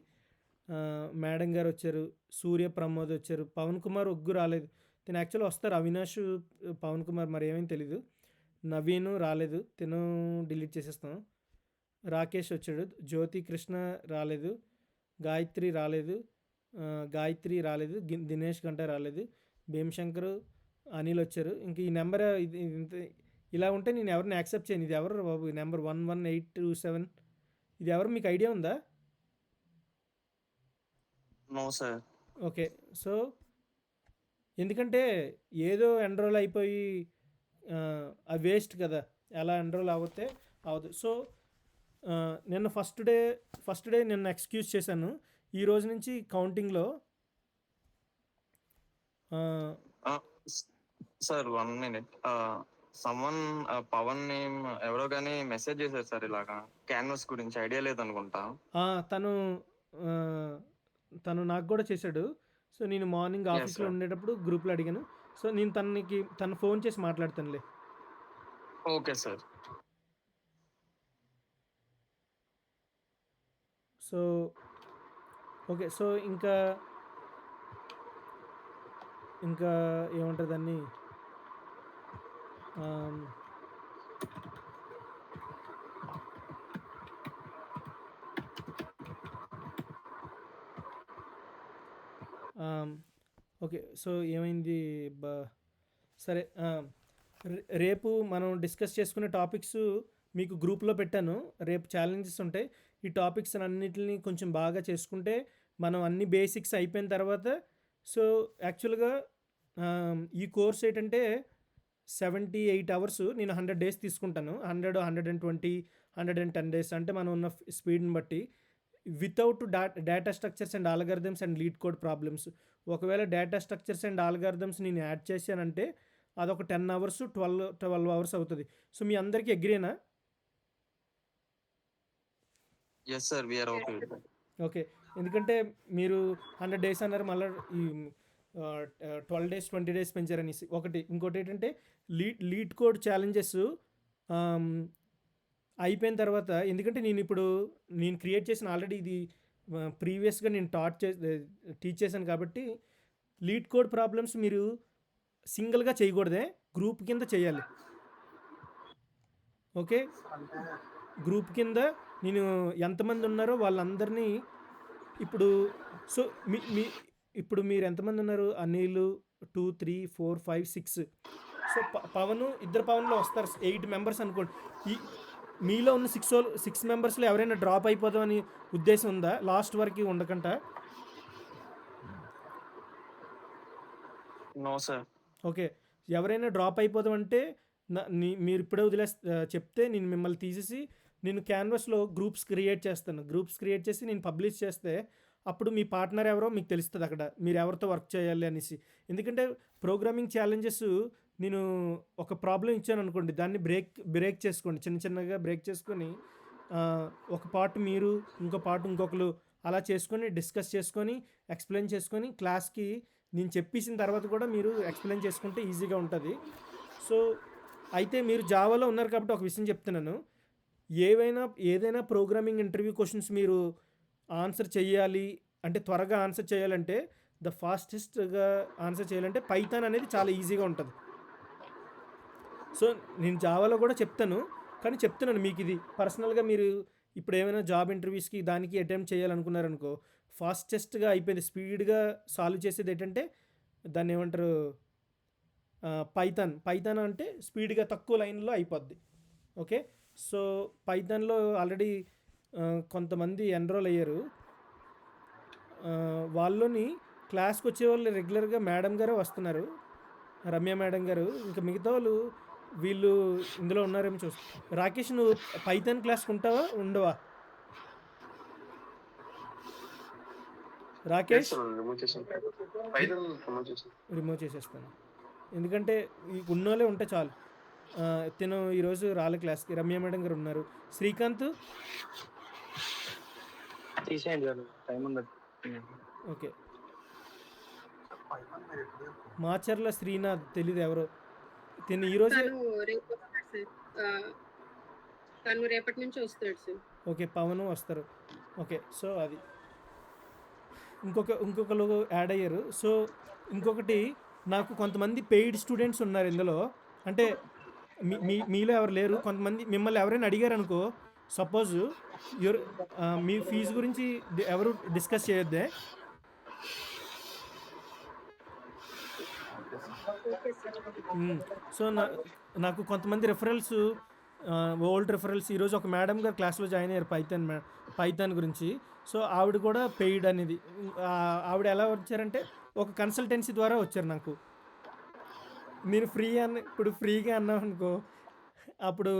మేడం గారు వచ్చారు. సూర్య ప్రమోద్ వచ్చారు. పవన్ కుమార్ ఒగ్గు రాలేదు. తిను యాక్చువల్గా వస్తారు. అవినాష్, పవన్ కుమార్ మరి ఏమేమి తెలీదు. నవీన్ రాలేదు, తిను డిలీట్ చేసేస్తాం. రాకేష్ వచ్చాడు. జ్యోతి కృష్ణ రాలేదు. గాయత్రి రాలేదు. దినేష్ గంట రాలేదు. భీమశంకర్, అనిల్ వచ్చారు. ఇంక ఈ నెంబర్ ఇలా ఉంటే నేను ఎవరిని యాక్సెప్ట్ చేయను. ఇది ఎవరు బాబు ఈ నెంబర్ 11827? ఇది ఎవరు, మీకు ఐడియా ఉందా? No sir. ఓకే, సో ఎందుకంటే ఏదో ఎన్రోల్ అయిపోయి అది వేస్ట్ కదా, ఎలా ఎన్రోల్ అవుతే అవదు. సో నిన్న ఫస్ట్ డే నిన్న ఎక్స్క్యూజ్ చేశాను. ఈ రోజు నుంచి కౌంటింగ్లో sir 1 minute. Someone Pawan name ఎవరో కానీ మెసేజ్ చేశారు సార్, ఇలాగా క్యాన్వాస్ గురించి ఐడియా లేదనుకుంటా. తను నాకు కూడా చేశాడు. సో నేను మార్నింగ్ ఆఫీస్లో ఉండేటప్పుడు గ్రూప్లో అడిగాను. సో నేను తను ఫోన్ చేసి మాట్లాడతానులే. Okay sir. So okay, so ఇంకా ఏమంటారు దాన్ని, ఓకే, సో ఏమైంది సరే, రేపు మనం డిస్కస్ చేసుకునే టాపిక్స్ మీకు గ్రూప్లో పెట్టాను. రేపు ఛాలెంజెస్ ఉంటాయి. ఈ టాపిక్స్ అన్నిటిని కొంచెం బాగా చేసుకుంటే మనం అన్ని బేసిక్స్ అయిపోయిన తర్వాత, సో యాక్చువల్గా ఈ కోర్స్ ఏంటంటే 78 hours, నేను 100 days తీసుకుంటాను. 100, 120, 110 days అంటే మనం ఉన్న స్పీడ్ని బట్టి, without data structures and algorithms and LeetCode problems. ఒకవేళ డేటా స్ట్రక్చర్స్ అండ్ ఆల్గారిథమ్స్ నేను యాడ్ చేశానంటే అదొక 10 hours, 12 hours అవుతుంది. సో మీ అందరికీ అగ్రీనా? Yes sir, we are okay. Okay, ఎందుకంటే మీరు 100 days అన్నారు, మళ్ళీ ఈ 12 days 20 days పెంచారనేసి ఒకటి. ఇంకోటి ఏంటంటే లీడ్ కోడ్ ఛాలెంజెస్ అయిపోయిన తర్వాత, ఎందుకంటే నేను క్రియేట్ చేసిన ఆల్రెడీ ఇది ప్రీవియస్గా నేను టీచ్ చేశాను కాబట్టి లీడ్ కోడ్ ప్రాబ్లమ్స్ మీరు సింగిల్గా చేయకూడదే, గ్రూప్ కింద చేయాలి. ఓకే, గ్రూప్ కింద నేను ఎంతమంది ఉన్నారో వాళ్ళందరినీ ఇప్పుడు, సో ఇప్పుడు మీరు ఎంతమంది ఉన్నారు? అనిల్ 2, 3, 4, 5, 6. సో ఇద్దరు పవన్లో వస్తారు, 8 members అనుకోండి. మీలో ఉన్న 6 members ఎవరైనా డ్రాప్ అయిపోదామని ఉద్దేశం ఉందా లాస్ట్ వరకు ఉండకంట? No sir. ఓకే, ఎవరైనా డ్రాప్ అయిపోదామంటే మీరు ఇప్పుడే చెప్తే నేను మిమ్మల్ని తీసేసి నేను క్యాన్వాస్లో గ్రూప్స్ క్రియేట్ చేస్తాను. గ్రూప్స్ క్రియేట్ చేసి నేను పబ్లిష్ చేస్తే అప్పుడు మీ పార్ట్నర్ ఎవరో మీకు తెలుస్తుంది అక్కడ, మీరు ఎవరితో వర్క్ చేయాలి అనేసి. ఎందుకంటే ప్రోగ్రామింగ్ ఛాలెంజెస్ నేను ఒక ప్రాబ్లం ఇచ్చాను అనుకోండి, దాన్ని బ్రేక్ చేసుకోండి, చిన్నగా బ్రేక్ చేసుకొని ఒక పార్ట్ మీరు, ఇంకో పార్ట్ ఇంకొకరు, అలా చేసుకొని డిస్కస్ చేసుకొని ఎక్స్ప్లెయిన్ చేసుకొని క్లాస్కి నేను చెప్పేసిన తర్వాత కూడా మీరు ఎక్స్ప్లెయిన్ చేసుకుంటే ఈజీగా ఉంటుంది. సో అయితే మీరు జావాలో ఉన్నారు కాబట్టి ఒక విషయం చెప్తున్నాను. ఏదైనా ప్రోగ్రామింగ్ ఇంటర్వ్యూ క్వశ్చన్స్ మీరు ఆన్సర్ చేయాలి అంటే, త్వరగా ఆన్సర్ చేయాలంటే, ద ఫాస్టెస్ట్గా ఆన్సర్ చేయాలంటే పైథాన్ అనేది చాలా ఈజీగా ఉంటుంది. సో నేను జావాలో కూడా చెప్తాను, కానీ చెప్తున్నాను మీకు ఇది పర్సనల్గా. మీరు ఇప్పుడు ఏమైనా జాబ్ ఇంటర్వ్యూస్కి దానికి అటెంప్ట్ చేయాలనుకున్నారనుకో, ఫాస్టెస్ట్గా అయిపోయింది, స్పీడ్గా సాల్వ్ చేసేది ఏంటంటే దాన్ని ఏమంటారు, పైథాన్ అంటే స్పీడ్గా తక్కువ లైన్లో అయిపోద్ది. ఓకే, సో పైథాన్లో ఆల్రెడీ కొంతమంది ఎన్రోల్ అయ్యారు. వాళ్ళని క్లాస్కి వచ్చేవాళ్ళు రెగ్యులర్గా మేడం గారే వస్తున్నారు, రమ్య మేడం గారు. ఇంకా మిగతా వాళ్ళు వీళ్ళు ఇందులో ఉన్నారేమో చూస్తా. రాకేష్, నువ్వు పైథాన్ క్లాస్కి ఉండవా? రాకేష్ చేస్తాను, రిమూవ్ చేసాను. పైథాన్ రిమూవ్ చేసాను. రిమూవ్ చేసేస్తాను. ఎందుకంటే ఈ ఉన్నోళ్ళే ఉంటే చాలు. తిను ఈరోజు రాలే క్లాస్కి. రమ్య మేడం గారు ఉన్నారు. శ్రీకాంత్ తీసేయండి చాలు, టైం ఉండదు. ఓకే. పైథాన్ మీరు ఎప్పుడు చెప్తారు? మాచర్ల శ్రీనాథ్ తెలీదు ఎవరో. తిను ఈరోజే తను రేపు వస్తాడు సార్. తను రేపటి నుంచి వస్తాడు సార్. ఓకే. పవన్ వస్తారు. ఓకే. సో అది ఇంకొకరు యాడ్ అయ్యారు. సో ఇంకొకటి, నాకు కొంతమంది పెయిడ్ స్టూడెంట్స్ ఉన్నారు ఇందులో. అంటే మీలో ఎవరు లేరు. కొంతమంది మిమ్మల్ని ఎవరైనా అడిగారు అనుకో, సపోజ్ మీ ఫీజు గురించి ఎవరు డిస్కస్ చేయొద్దే. Okay sir. సో నాకు కొంతమంది రెఫరల్స్, ఓల్డ్ రెఫరల్స్, ఈరోజు ఒక మేడం గారు క్లాస్లో జాయిన్ అయ్యారు పైథాన్ గురించి. సో ఆవిడ కూడా పెయిడ్ అనేది. ఆవిడ ఎలా వచ్చారంటే ఒక కన్సల్టెన్సీ ద్వారా వచ్చారు నాకు. నేను ఇప్పుడు ఫ్రీగా అన్నాం అనుకో, అప్పుడు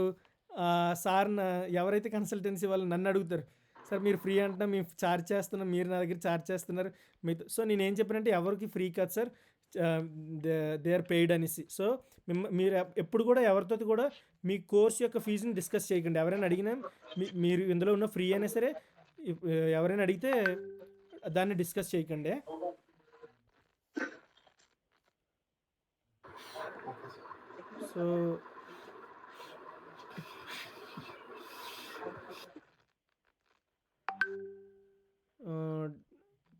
సార్ ఎవరైతే కన్సల్టెన్సీ వాళ్ళు నన్ను అడుగుతారు, సార్ మీరు ఫ్రీ అంటున్నా, మేము ఛార్జ్ చేస్తున్నాం, మీరు నా దగ్గర ఛార్జ్ చేస్తున్నారు మీతో. సో నేనేం చెప్పానంటే ఎవరికి ఫ్రీ కాదు సార్, దే ఆర్ పెయిడ్ అనేసి. సో మీరు ఎప్పుడు కూడా ఎవరితో కూడా మీ కోర్స్ యొక్క ఫీజుని డిస్కస్ చేయకండి. ఎవరైనా అడిగినా మీరు ఇందులో ఉన్న ఫ్రీ అయినా సరే ఎవరైనా అడిగితే దాన్ని డిస్కస్ చేయకండి. సో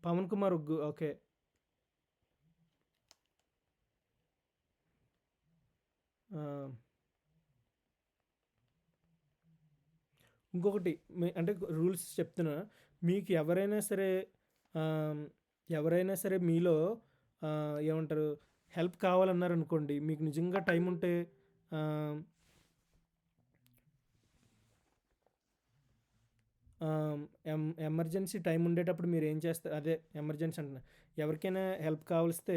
పవన్ కుమార్ ఉగ్గు. ఓకే. ఇంకొకటి అంటే రూల్స్ చెప్తున్నా. మీకు ఎవరైనా సరే మీలో ఏమంటారు, హెల్ప్ కావాలన్నారు అనుకోండి, మీకు నిజంగా టైం ఉంటే ఎమర్జెన్సీ టైం ఉండేటప్పుడు మీరు ఏం చేస్తారు, అదే ఎమర్జెన్సీ అంటున్నా, ఎవరికైనా హెల్ప్ కావలిస్తే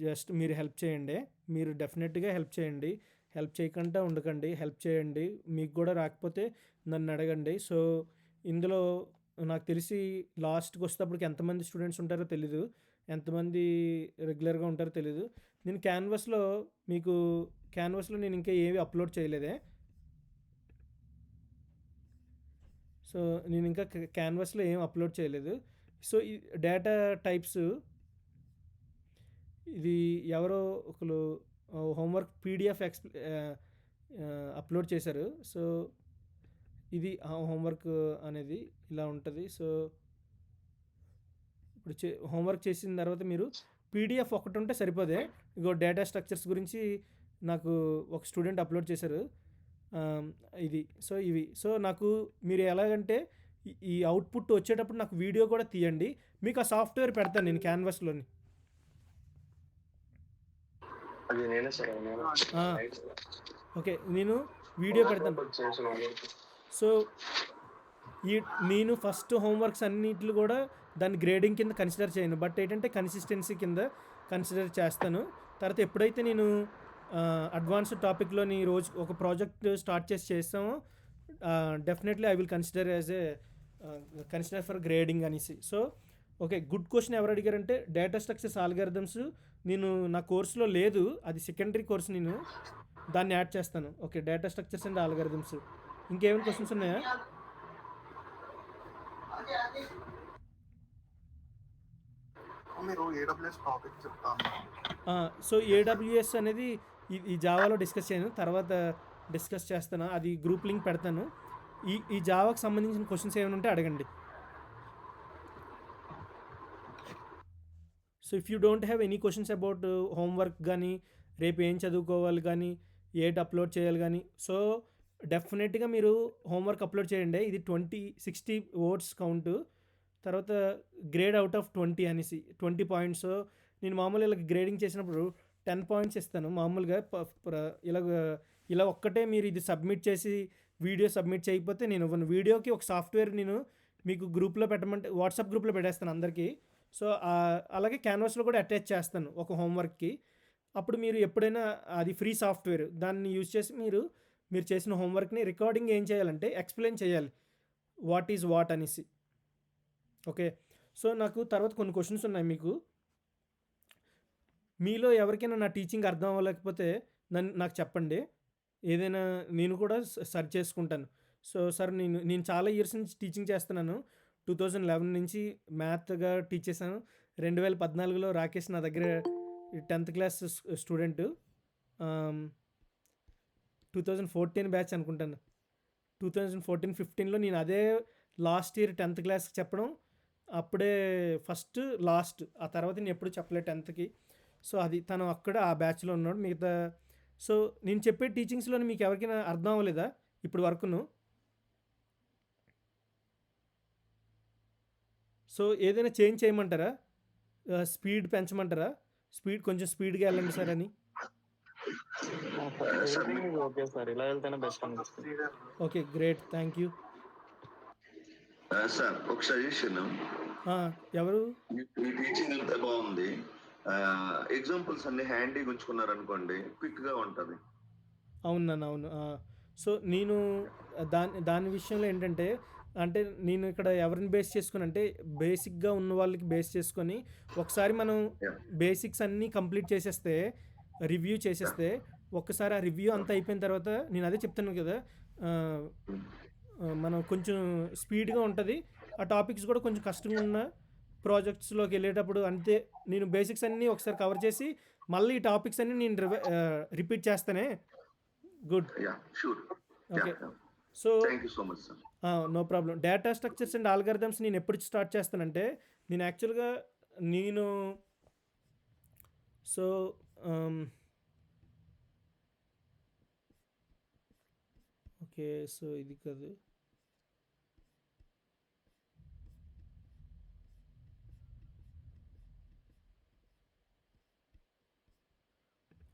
జస్ట్ మీరు హెల్ప్ చేయండి. మీరు డెఫినెట్గా హెల్ప్ చేయండి. హెల్ప్ చేయకుండా ఉండకండి, హెల్ప్ చేయండి. మీకు కూడా రాకపోతే నన్ను అడగండి. సో ఇందులో నాకు తెలిసి లాస్ట్కి వచ్చేటప్పటికి ఎంతమంది స్టూడెంట్స్ ఉంటారో తెలీదు, ఎంతమంది రెగ్యులర్గా ఉంటారో తెలీదు. నేను క్యాన్వాస్లో నేను ఇంకా ఏవి అప్లోడ్ చేయలేదే. సో నేను ఇంకా క్యాన్వాస్లో ఏం అప్లోడ్ చేయలేదు. సో ఈ డేటా టైప్స్, ఇది ఎవరో ఒకరు హోంవర్క్ పీడిఎఫ్ అప్లోడ్ చేశారు. సో ఇది హోంవర్క్ అనేది ఇలా ఉంటుంది. సో ఇప్పుడు హోంవర్క్ చేసిన తర్వాత మీరు పీడిఎఫ్ ఒకటి ఉంటే సరిపోదే. ఇగో డేటా స్ట్రక్చర్స్ గురించి నాకు ఒక స్టూడెంట్ అప్లోడ్ చేశారు. ఇది సో ఇవి. సో నాకు మీరు ఎలాగంటే ఈ అవుట్పుట్ వచ్చేటప్పుడు నాకు వీడియో కూడా తీయండి. మీకు ఆ సాఫ్ట్వేర్ పెడతాను నేను క్యాన్వాస్లోని. అది నేనే సార్. ఓకే, నేను వీడియో పెడతాను. సో నేను ఫస్ట్ హోంవర్క్స్ అన్నిట్లు కూడా దాన్ని గ్రేడింగ్ కింద కన్సిడర్ చేయను, బట్ ఏంటంటే కన్సిస్టెన్సీ కింద కన్సిడర్ చేస్తాను. తర్వాత ఎప్పుడైతే నేను అడ్వాన్స్డ్ టాపిక్లోని రోజు ఒక ప్రాజెక్ట్ స్టార్ట్ చేస్తామో definitely I will consider for grading అనేసి. సో ఓకే, గుడ్ క్వశ్చన్ ఎవరు అడిగారంటే డేటా స్ట్రక్చర్స్ ఆల్గారిథమ్స్ నేను నా కోర్సులో లేదు, అది సెకండరీ కోర్స్, నేను దాన్ని యాడ్ చేస్తాను. Okay, data structures and algorithms. ఇంకేమైనా క్వశ్చన్స్ ఉన్నాయా? మీరు AWS టాపిక్ చెప్తాను. సో ఏడబ్ల్యూఎస్ అనేది ఈ జావాలో డిస్కస్ చేయను, తర్వాత డిస్కస్ చేస్తాను. అది గ్రూప్ లింక్ పెడతాను. ఈ జావాకి సంబంధించిన క్వశ్చన్స్ ఏమైనా ఉంటే అడగండి. So if you don't have any questions about homework కానీ, రేపు ఏం చదువుకోవాలి కానీ, ఏటి అప్లోడ్ చేయాలి కానీ, సో డెఫినెట్గా మీరు హోంవర్క్ అప్లోడ్ చేయండి. ఇది 60 వర్డ్స్ కౌంట్. తర్వాత గ్రేడ్ అవుట్ ఆఫ్ 20 అనేసి 20 పాయింట్స్. నేను మామూలుగా ఇలా గ్రేడింగ్ చేసినప్పుడు 10 పాయింట్స్ ఇస్తాను మామూలుగా. ఇలా ఒక్కటే మీరు ఇది సబ్మిట్ చేసి వీడియో సబ్మిట్ చేయకపోతే నేను వీడియోకి ఒక సాఫ్ట్వేర్ నేను మీకు గ్రూప్లో పెట్టమంటే వాట్సాప్ గ్రూప్లో పెట్టేస్తాను అందరికీ. సో అలాగే క్యాన్వాస్లో కూడా అటాచ్ చేస్తాను ఒక హోంవర్క్కి. అప్పుడు మీరు ఎప్పుడైనా అది ఫ్రీ సాఫ్ట్వేర్, దాన్ని యూజ్ చేసి మీరు చేసిన హోంవర్క్ని రికార్డింగ్ ఏం చేయాలంటే ఎక్స్ప్లెయిన్ చేయాలి, వాట్ ఈజ్ వాట్ అనేసి. ఓకే, సో నాకు తర్వాత కొన్ని క్వశ్చన్స్ ఉన్నాయి మీకు. మీలో ఎవరికైనా నా టీచింగ్ అర్థం అవ్వలేకపోతే నాకు చెప్పండి. ఏదైనా నేను కూడా సెర్చ్ చేసుకుంటాను. సో సార్ నేను చాలా ఇయర్స్ నుంచి టీచింగ్ చేస్తున్నాను. 2011 నుంచి మ్యాథ్‌గా టీచ్ చేశాను. 2014లో రాకేష్ నా దగ్గర 10th క్లాస్ స్టూడెంటు. 2014 బ్యాచ్ అనుకుంటాను. 2014, 15లో నేను అదే లాస్ట్ ఇయర్ 10th క్లాస్‌కి చెప్పడం. అప్పుడే ఫస్ట్, లాస్ట్. ఆ తర్వాత నేను ఎప్పుడు చెప్పలేదు 10థ్‌కి. సో అది తను అక్కడ ఆ బ్యాచ్‌లో ఉన్నాడు. మిగతా సో నేను చెప్పే టీచింగ్స్‌లోని మీకు ఎవరికైనా అర్థం అవ్వలేదా ఇప్పటి వరకును? సో ఏదైనా చేంజ్ చేయమంటారా? స్పీడ్ పెంచమంటారా? కొంచెం స్పీడ్‌గా వెళ్ళండి సార్ అని. Everything is okay sir. ఇలా వెళ్తేనే బెస్ట్ అనిపిస్తుంది. Okay, great. Thank you. Sir ఒక సజెషన్. ఎవరు? మీ టీచింగ్ అంతా బాగుంది. ఎగ్జాంపుల్స్ అన్ని హ్యాండీగా ఉంచుకున్నారనుకోండి, క్విక్ గా ఉంటది. అవును నాన్న, అవును. సో నేను దాని విషయంలో ఏంటంటే, అంటే నేను ఇక్కడ ఎవరిని బేస్ చేసుకొని అంటే బేసిక్‌గా ఉన్న వాళ్ళకి బేస్ చేసుకొని ఒకసారి మనం Yeah. బేసిక్స్ అన్నీ కంప్లీట్ చేసేస్తే, రివ్యూ చేసేస్తే, ఒక్కసారి ఆ రివ్యూ అంతా అయిపోయిన తర్వాత నేను అదే చెప్తున్నాను కదా! ఆహ్, మనం కొంచెం స్పీడ్‌గా ఉంటది. ఆ టాపిక్స్ కూడా కొంచెం కష్టంగా ఉన్న ప్రాజెక్ట్స్‌లోకి వెళ్ళేటప్పుడు అంతే. నేను బేసిక్స్ అన్నీ ఒకసారి కవర్ చేసి మళ్ళీ ఈ టాపిక్స్ అన్నీ నేను రిపీట్ చేస్తానే. Good. Yeah, sure. Okay. Yeah. So Thank you so much, sir. No problem. Data structures and algorithms నేను ఎప్పుడు స్టార్ట్ చేస్తానంటే, నేను యాక్చువల్‌గా నేను సో ఓకే. సో ఇది కాదు.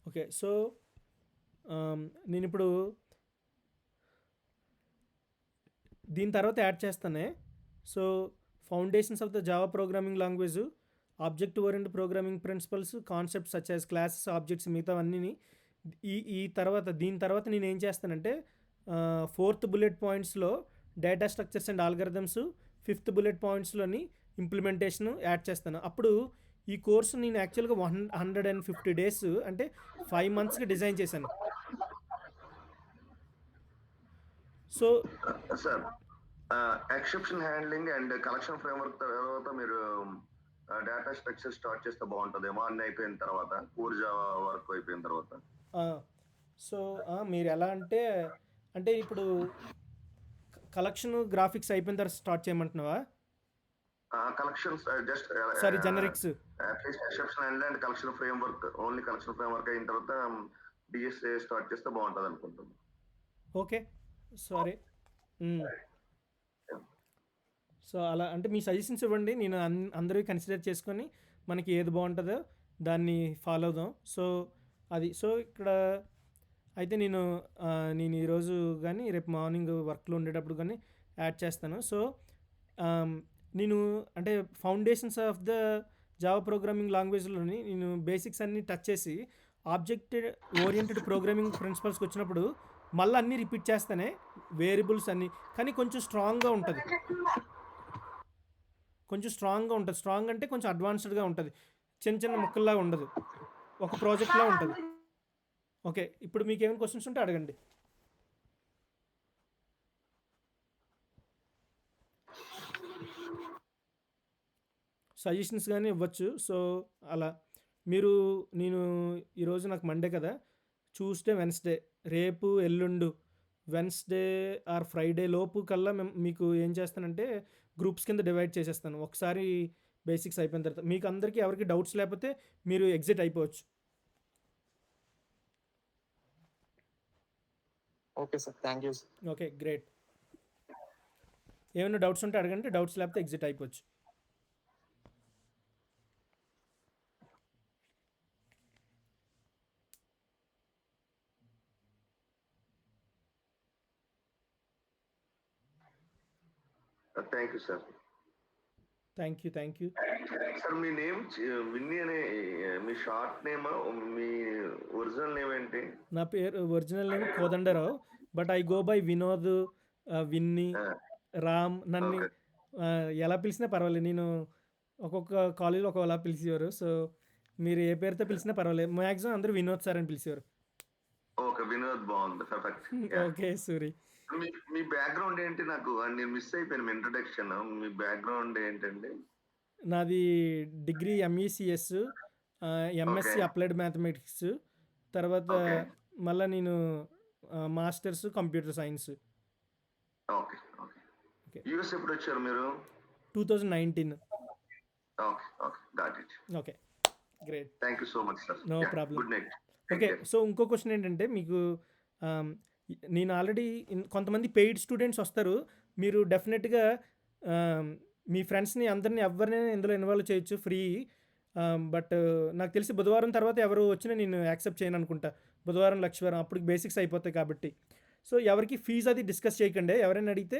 ఓకే. సో నేనిప్పుడు దీని తర్వాత యాడ్ చేస్తానే. So foundations of the Java programming language, object oriented programming principles, concepts such as classes, objects మిగతావన్నీని దీని తర్వాత నేను ఏం చేస్తానంటే, 4th బుల్లెట్ పాయింట్స్లో data structures and algorithms, 5th bullet పాయింట్స్లోని ఇంప్లిమెంటేషన్ యాడ్ చేస్తాను. అప్పుడు ఈ కోర్సు నేను యాక్చువల్గా 150 డేస్ అంటే 5 monthsకి డిజైన్ చేశాను. So sir, exception handling and collection framework తర్వాత మీరు డేటా స్ట్రక్చర్ స్టార్ట్ చేస్తే బాగుంటుందేమో, అన్ని అయిపోయిన తర్వాత, కోర్ జావా వర్క్ అయిపోయిన తర్వాత. సో మీరు ఎలా అంటే ఇప్పుడు కలెక్షన్ గ్రాఫిక్స్ అయిపోయిన తర్వాత స్టార్ట్ చేయమంటున్నావా? Collections just sorry, generics. At least exception handling and collection framework, only collection framework అయిన తర్వాత డిఎస్ఏ స్టార్ట్ చేస్తే బాగుంటుంది అనుకుంటున్నాను. Okay, sorry. సో అలా అంటే మీ సజెషన్స్ ఇవ్వండి. నేను అందరూ కన్సిడర్ చేసుకొని మనకి ఏది బాగుంటుందో దాన్ని ఫాలో అవుదాం. సో అది. సో ఇక్కడ అయితే నేను ఈరోజు కానీ రేపు మార్నింగ్ వర్క్లో ఉండేటప్పుడు కానీ యాడ్ చేస్తాను. సో నేను అంటే foundations of the Java programming లాంగ్వేజ్లోని నేను బేసిక్స్ అన్నీ టచ్ చేసి ఆబ్జెక్ట్ ఓరియంటెడ్ ప్రోగ్రామింగ్ ప్రిన్సిపల్స్కి వచ్చినప్పుడు మళ్ళీ అన్నీ రిపీట్ చేస్తానే, వేరియబుల్స్ అన్నీ. కానీ కొంచెం స్ట్రాంగ్గా ఉంటుంది. స్ట్రాంగ్ అంటే కొంచెం అడ్వాన్స్డ్గా ఉంటుంది. చిన్న చిన్న ముక్కల్లా ఉండదు, ఒక ప్రాజెక్ట్లా ఉంటుంది. ఓకే, ఇప్పుడు మీకు ఏమైనా క్వశ్చన్స్ ఉంటే అడగండి. సజెషన్స్ కానీ ఇవ్వచ్చు. సో అలా నేను ఈరోజు నాకు మండే కదా, ట్యూస్డే, వెన్స్డే, రేపు, ఎల్లుండు, వెన్స్డే ఆర్ ఫ్రైడే లోపు కల్లా మీకు ఏం చేస్తానంటే గ్రూప్స్ కింద డివైడ్ చేసేస్తాను. ఒకసారి బేసిక్స్ అయిపోయిన తర్వాత మీకు అందరికీ ఎవరికి డౌట్స్ లేకపోతే మీరు ఎగ్జిట్ అయిపోవచ్చు. Okay sir, thank you sir. Okay, great. ఏమైనా డౌట్స్ ఉంటే అడగండి, డౌట్స్ లేకపోతే ఎగ్జిట్ అయిపోవచ్చు. Thank you sir. Thank you. Sir, మీ నేమ్ విన్నీ అనే మీ షార్ట్ నేమ్, మీ ఒరిజినల్ నేమ్ ఏంటి? నా పేరు original name Kodandarao, but I go by Vinod, Vinny, Ram. నన్ను ఎలా పిలిచినా పర్వాలేదు. నేను ఒక్కొక్క కాలేజ్‌లో ఒక్కోలా పిలిచేవారు. సో, మీరు ఏ పేరుతో పిలిచినా పర్వాలేదు. మాక్సిమం అందరూ వినోద్ సార్ అని పిలిచేవారు. ఓకే. వినోద్ బాగుంది. పర్ఫెక్ట్. ఓకే. సూరి. మీ మీ బ్యాక్‌గ్రౌండ్ ఏంటి? నాకు నేను మిస్ అయిపోయాను మీ ఇంట్రడక్షన్. మీ బ్యాక్‌గ్రౌండ్ ఏంటండి? నాది degree MECS, okay. MSc applied mathematics. తర్వాత ఓకే. మళ్ళా నేను masters computer science. Okay. Okay. Okay. US ఎప్పుడొచ్చారు మీరు? 2019. Okay. Okay. Got it. Okay. Great. Thank you so much sir. No yeah! Problem. Good night. Take okay. Care. So, ఇంకో question ఏంటంటే మీకు ఆహ్, నేను ఆల్రెడీ కొంతమంది పెయిడ్ స్టూడెంట్స్ వస్తారు. మీరు డెఫినిట్‌గా మీ ఫ్రెండ్స్‌ని అందరిని ఎవరినైనా ఇందులో ఇన్వాల్వ్ చేయొచ్చు ఫ్రీ. బట్ నాకు తెలిసి బుధవారం తర్వాత ఎవరు వచ్చినా నేను యాక్సెప్ట్ చేయననుకుంటా. బుధవారం, లక్షవారం అప్పటికి బేసిక్స్ అయిపోతాయి కాబట్టి. సో, ఎవరికీ ఫీజ్ అది డిస్కస్ చేయకండి. ఎవరైనా అడిగితే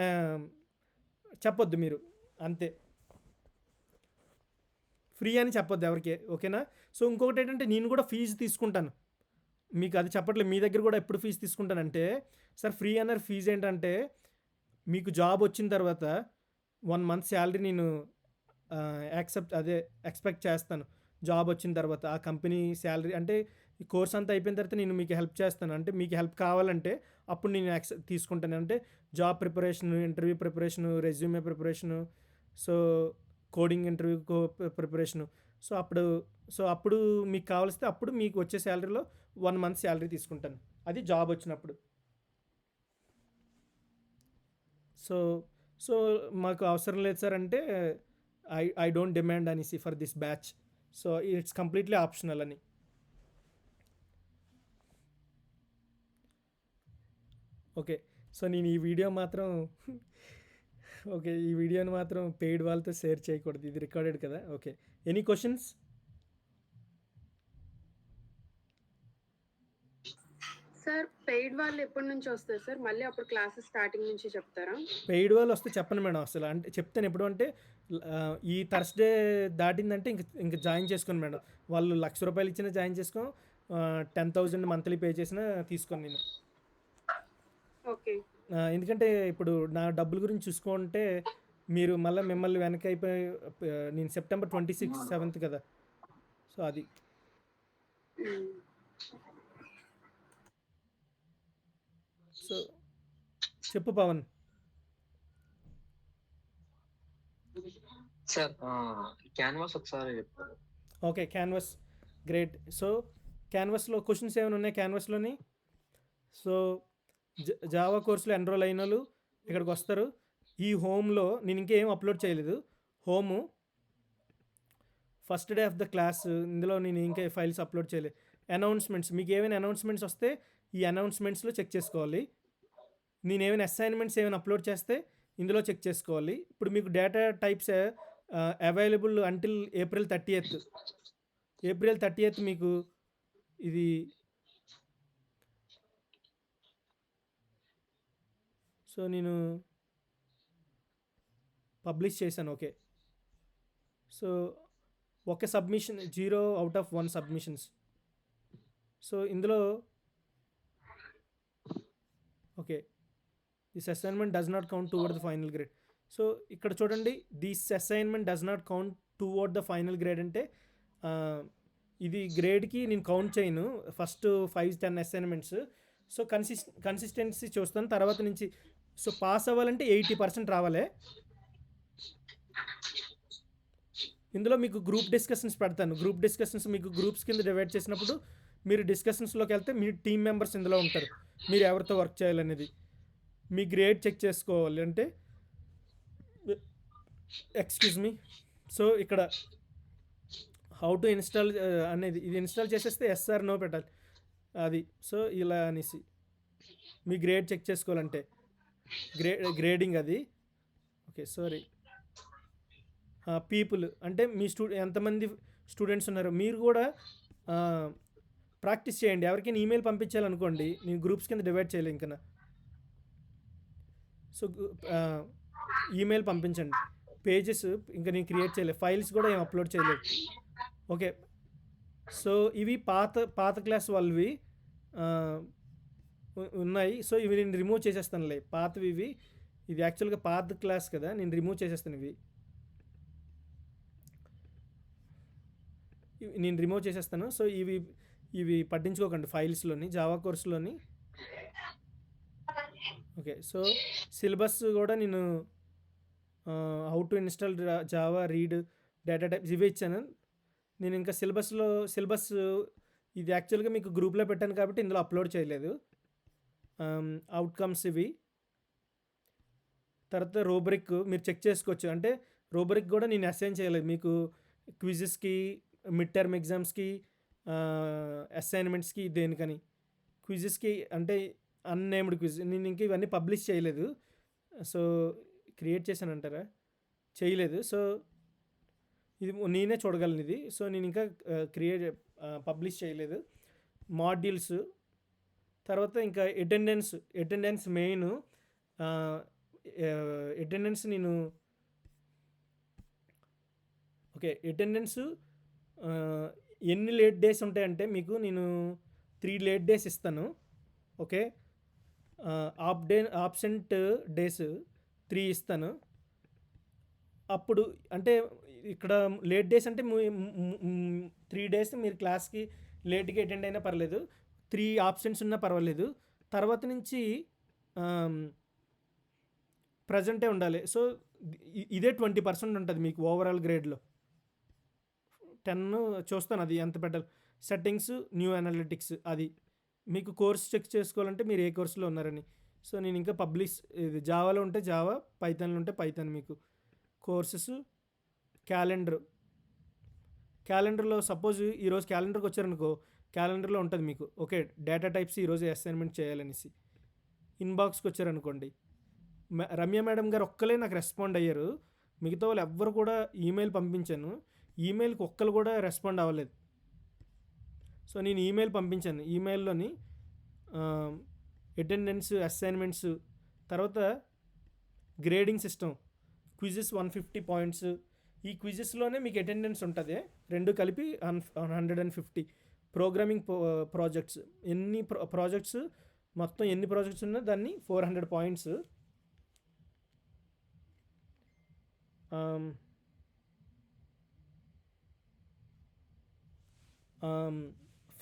ఆహ్, చెప్పొద్దు మీరు. అంతే. ఫ్రీ అని చెప్పొద్దు ఎవరికీ. ఓకేనా? సో, ఇంకొకటేంటంటే నేను కూడా ఫీజు తీసుకుంటాను. మీకు అది చెప్పట్లేదు. మీ దగ్గర కూడా ఎప్పుడు ఫీజు తీసుకుంటానంటే, సార్ ఫ్రీ అన్నారు ఫీజ్ ఏంటంటే, మీకు జాబ్ వచ్చిన తర్వాత 1 మంత్ శాలరీ నేను ఎక్స్‌పెక్ట్ చేస్తాను. జాబ్ వచ్చిన తర్వాత ఆ కంపెనీ శాలరీ అంటే ఈ కోర్స్ అంతా అయిపోయిన తర్వాత నేను మీకు హెల్ప్ చేస్తాను. అంటే మీకు హెల్ప్ కావాలంటే అప్పుడు నేను తీసుకుంటాను. అంటే job preparation, interview preparation, resume preparation, so, coding interview preparation. So, అప్పుడు మీకు కావాల్సితే అప్పుడు మీకు వచ్చే శాలరీలో 1 మంత్ శాలరీ తీసుకుంటాను. అది జాబ్ వచ్చినప్పుడు. సో, సో, మాకు అవసరం లేదు సార్ అంటే ఐ డోంట్ డిమాండ్ అనేసి for this batch. So, it's completely optional అని. ఓకే. సో, నేను ఈ వీడియో మాత్రం ఓకే. ఈ వీడియోని మాత్రం పెయిడ్ వాళ్ళతో షేర్ చేయకూడదు. ఇది రికార్డెడ్ కదా! Okay. Any questions? Sir paid వాళ్ళు ఎప్పటి నుంచి వస్తారు సార్? మళ్ళీ అప్పుడు క్లాసెస్ స్టార్టింగ్ నుంచి చెప్తారా? పెయిడ్ వాళ్ళు వస్తే చెప్పను మేడం అసలు. అంటే చెప్తాను ఎప్పుడు అంటే ఈ థర్స్‌డే దాటిందంటే ఇంక జాయిన్ చేసుకోను మేడం. వాళ్ళు రూ. 1,00,000 ఇచ్చినా జాయిన్ చేసుకోను. 10,000 మంత్లీ పే చేసినా తీసుకోను నేను. ఓకే. ఎందుకంటే ఇప్పుడు నా డబ్బుల గురించి చూసుకుంటే మీరు మళ్ళీ మిమ్మల్ని వెనకైపోయి నేను సెప్టెంబర్ 26, 7th కదా! సో, అది. హ్మ్. సో, చెప్పు పవన్. సార్ క్యాన్వాస్ ఒకసారి చెప్తారా? ఓకే. Canvas great. సో, క్యాన్వాస్‌లో క్వెషన్స్ ఏమైనా ఉన్నాయి క్యాన్వాస్‌లోని? సో, జావా కోర్స్‌లో ఎన్రోల్ అయినోళ్ళు ఇక్కడికి వస్తారు. ఈ హోమ్‌లో నేను ఇంకేం అప్లోడ్ చేయలేదు. Home first day of the class ఇందులో నేను ఇంకా ఫైల్స్ అప్లోడ్ చేయలేదు. అనౌన్స్‌మెంట్స్ మీకు ఏమైనా అనౌన్స్‌మెంట్స్ వస్తే ఈ అనౌన్స్‌మెంట్స్‌లో చెక్ చేసుకోవాలి. నేను ఏమైనా అసైన్‌మెంట్స్ ఏమైనా అప్లోడ్ చేస్తే ఇందులో చెక్ చేసుకోవాలి. ఇప్పుడు మీకు data types available until April 30th. April 30th మీకు ఇది సో, నేను పబ్లిష్ చేశాను. ఓకే. సో, ఒక submission 0 out of 1 submissions. So, ఇందులో okay. This assignment does not count toward the final grade. So, ఇక్కడ చూడండి this assignment does not count toward the final grade అంటే ఇది గ్రేడ్‌కి నేను కౌంట్ చేయను. First 5, 10 assignments. సో, కన్సిస్టెన్సీ చూస్తాను. తర్వాత నుంచి సో, పాస్ అవ్వాలంటే 80% రావాలి. ఇందులో మీకు గ్రూప్ డిస్కషన్స్ పెడతాను. గ్రూప్ డిస్కషన్స్ మీకు గ్రూప్స్ కింద డివైడ్ చేసినప్పుడు మీరు డిస్కషన్స్‌లోకి వెళ్తే మీ టీమ్ మెంబర్స్ ఇందులో ఉంటారు. మీరు ఎవరితో వర్క్ చేయాలనేది. మీ గ్రేడ్ చెక్ చేసుకోవాలి అంటే ఎక్స్క్యూజ్ మీ. సో, ఇక్కడ హౌ టు ఇన్‌స్టాల్ అనేది ఇది ఇన్‌స్టాల్ చేసేస్తే యెస్ ఆర్ నో పెట్టాలి. అది. సో, ఇలా అనేసి మీ గ్రేడ్ చెక్ చేసుకోవాలంటే గ్రేడింగ్ అది. ఓకే. సారీ. పీపుల్ అంటే మీ ఎంతమంది స్టూడెంట్స్ ఉన్నారో మీరు కూడా ప్రాక్టీస్ చేయండి. ఎవరికైనా ఈమెయిల్ పంపించాలనుకోండి నేను గ్రూప్స్ కింద డివైడ్ చేయలేదు ఇంకా. సో, ఈమెయిల్ పంపించండి. పేజెస్ ఇంకా నేను క్రియేట్ చేయలేదు. ఫైల్స్ కూడా ఏం అప్లోడ్ చేయలేదు. ఓకే. సో, ఇవి పాత క్లాస్ వాళ్ళవి ఉన్నాయి. సో, ఇవి నేను రిమూవ్ చేసేస్తానులే. పాతవి ఇవి. ఇది యాక్చువల్‌గా పాత క్లాస్ కదా! నేను రిమూవ్ చేసేస్తాను ఇవి. నేను రిమూవ్ చేసేస్తాను. సో ఇవి పట్టించుకోకండి ఫైల్స్లోని, జావా కోర్సులోని. ఓకే. సో సిలబస్ కూడా నేను how to install Java, read, data types ఇవే ఇచ్చాను. నేను ఇంకా సిలబస్ ఇది యాక్చువల్గా మీకు గ్రూప్లో పెట్టాను కాబట్టి ఇందులో అప్లోడ్ చేయలేదు. అవుట్కమ్స్ ఇవి. తర్వాత రోబరిక్ మీరు చెక్ చేసుకోవచ్చు. అంటే రోబరిక్ కూడా నేను అసైన్ చేయలేదు మీకు. క్విజెస్కి, మిడ్ టర్మ్ ఎగ్జామ్స్కి, అసైన్మెంట్స్కి, దేనికని. క్విజెస్కి అంటే అన్నేమ్డ్ క్విజ్ నేను ఇంకా ఇవన్నీ పబ్లిష్ చేయలేదు. సో క్రియేట్ చేశాను అంటారా, చేయలేదు. సో ఇది నేనే చూడగలను ఇది. సో నేను ఇంకా పబ్లిష్ చేయలేదు. మాడ్యూల్స్ తర్వాత ఇంకా అటెండెన్స్ మెయిన్. అటెండెన్స్ నేను ఓకే అటెండెన్స్ ఎన్ని లేట్ డేస్ ఉంటాయంటే మీకు నేను 3 లేట్ డేస్ ఇస్తాను. ఓకే. ఆబ్సెంట్ డేస్ 3 ఇస్తాను. అప్పుడు అంటే ఇక్కడ లేట్ డేస్ అంటే 3 డేస్ మీరు క్లాస్కి లేట్గా అటెండ్ అయినా పర్లేదు, 3 ఆబ్సెంట్స్ ఉన్నా పర్వాలేదు. తర్వాత నుంచి ప్రజెంటే ఉండాలి. సో ఇదే 20% ఉంటుంది మీకు ఓవరాల్ గ్రేడ్లో. 10 చూస్తాను అది ఎంత పెట్టాలి. సెట్టింగ్స్, న్యూ అనలిటిక్స్, అది మీకు కోర్స్ చెక్ చేసుకోవాలంటే మీరు ఏ కోర్సులో ఉన్నారని. సో నేను ఇంకా ఇది జావాలో ఉంటే జావా, పైథాన్లో ఉంటే పైథాన్. మీకు కోర్సెస్, క్యాలెండర్లో సపోజ్ ఈరోజు క్యాలెండర్కి వచ్చారనుకో, క్యాలెండర్లో ఉంటుంది మీకు ఓకే డేటా టైప్స్ ఈరోజు అసైన్మెంట్ చేయాలనేసి. ఇన్బాక్స్కి వచ్చారనుకోండి, రమ్య మేడం గారు ఒక్కలే నాకు రెస్పాండ్ అయ్యారు. మిగతా వాళ్ళు ఎవ్వరు కూడా ఈమెయిల్ పంపించాను, ఈమెయిల్కి ఒక్కరు కూడా రెస్పాండ్ అవ్వలేదు. సో నేను ఈమెయిల్ పంపించాను. ఈమెయిల్లోని అటెండెన్స్, అసైన్మెంట్స్, తర్వాత గ్రేడింగ్ సిస్టమ్, క్విజెస్ 150 పాయింట్స్. ఈ క్విజెస్లోనే మీకు అటెండెన్స్ ఉంటుంది, 2 కలిపి 150. ప్రోగ్రామింగ్ ప్రాజెక్ట్స్, ఎన్ని ప్రాజెక్ట్స్ మొత్తం ఎన్ని ప్రాజెక్ట్స్ ఉన్నా దాన్ని 400 పాయింట్స్.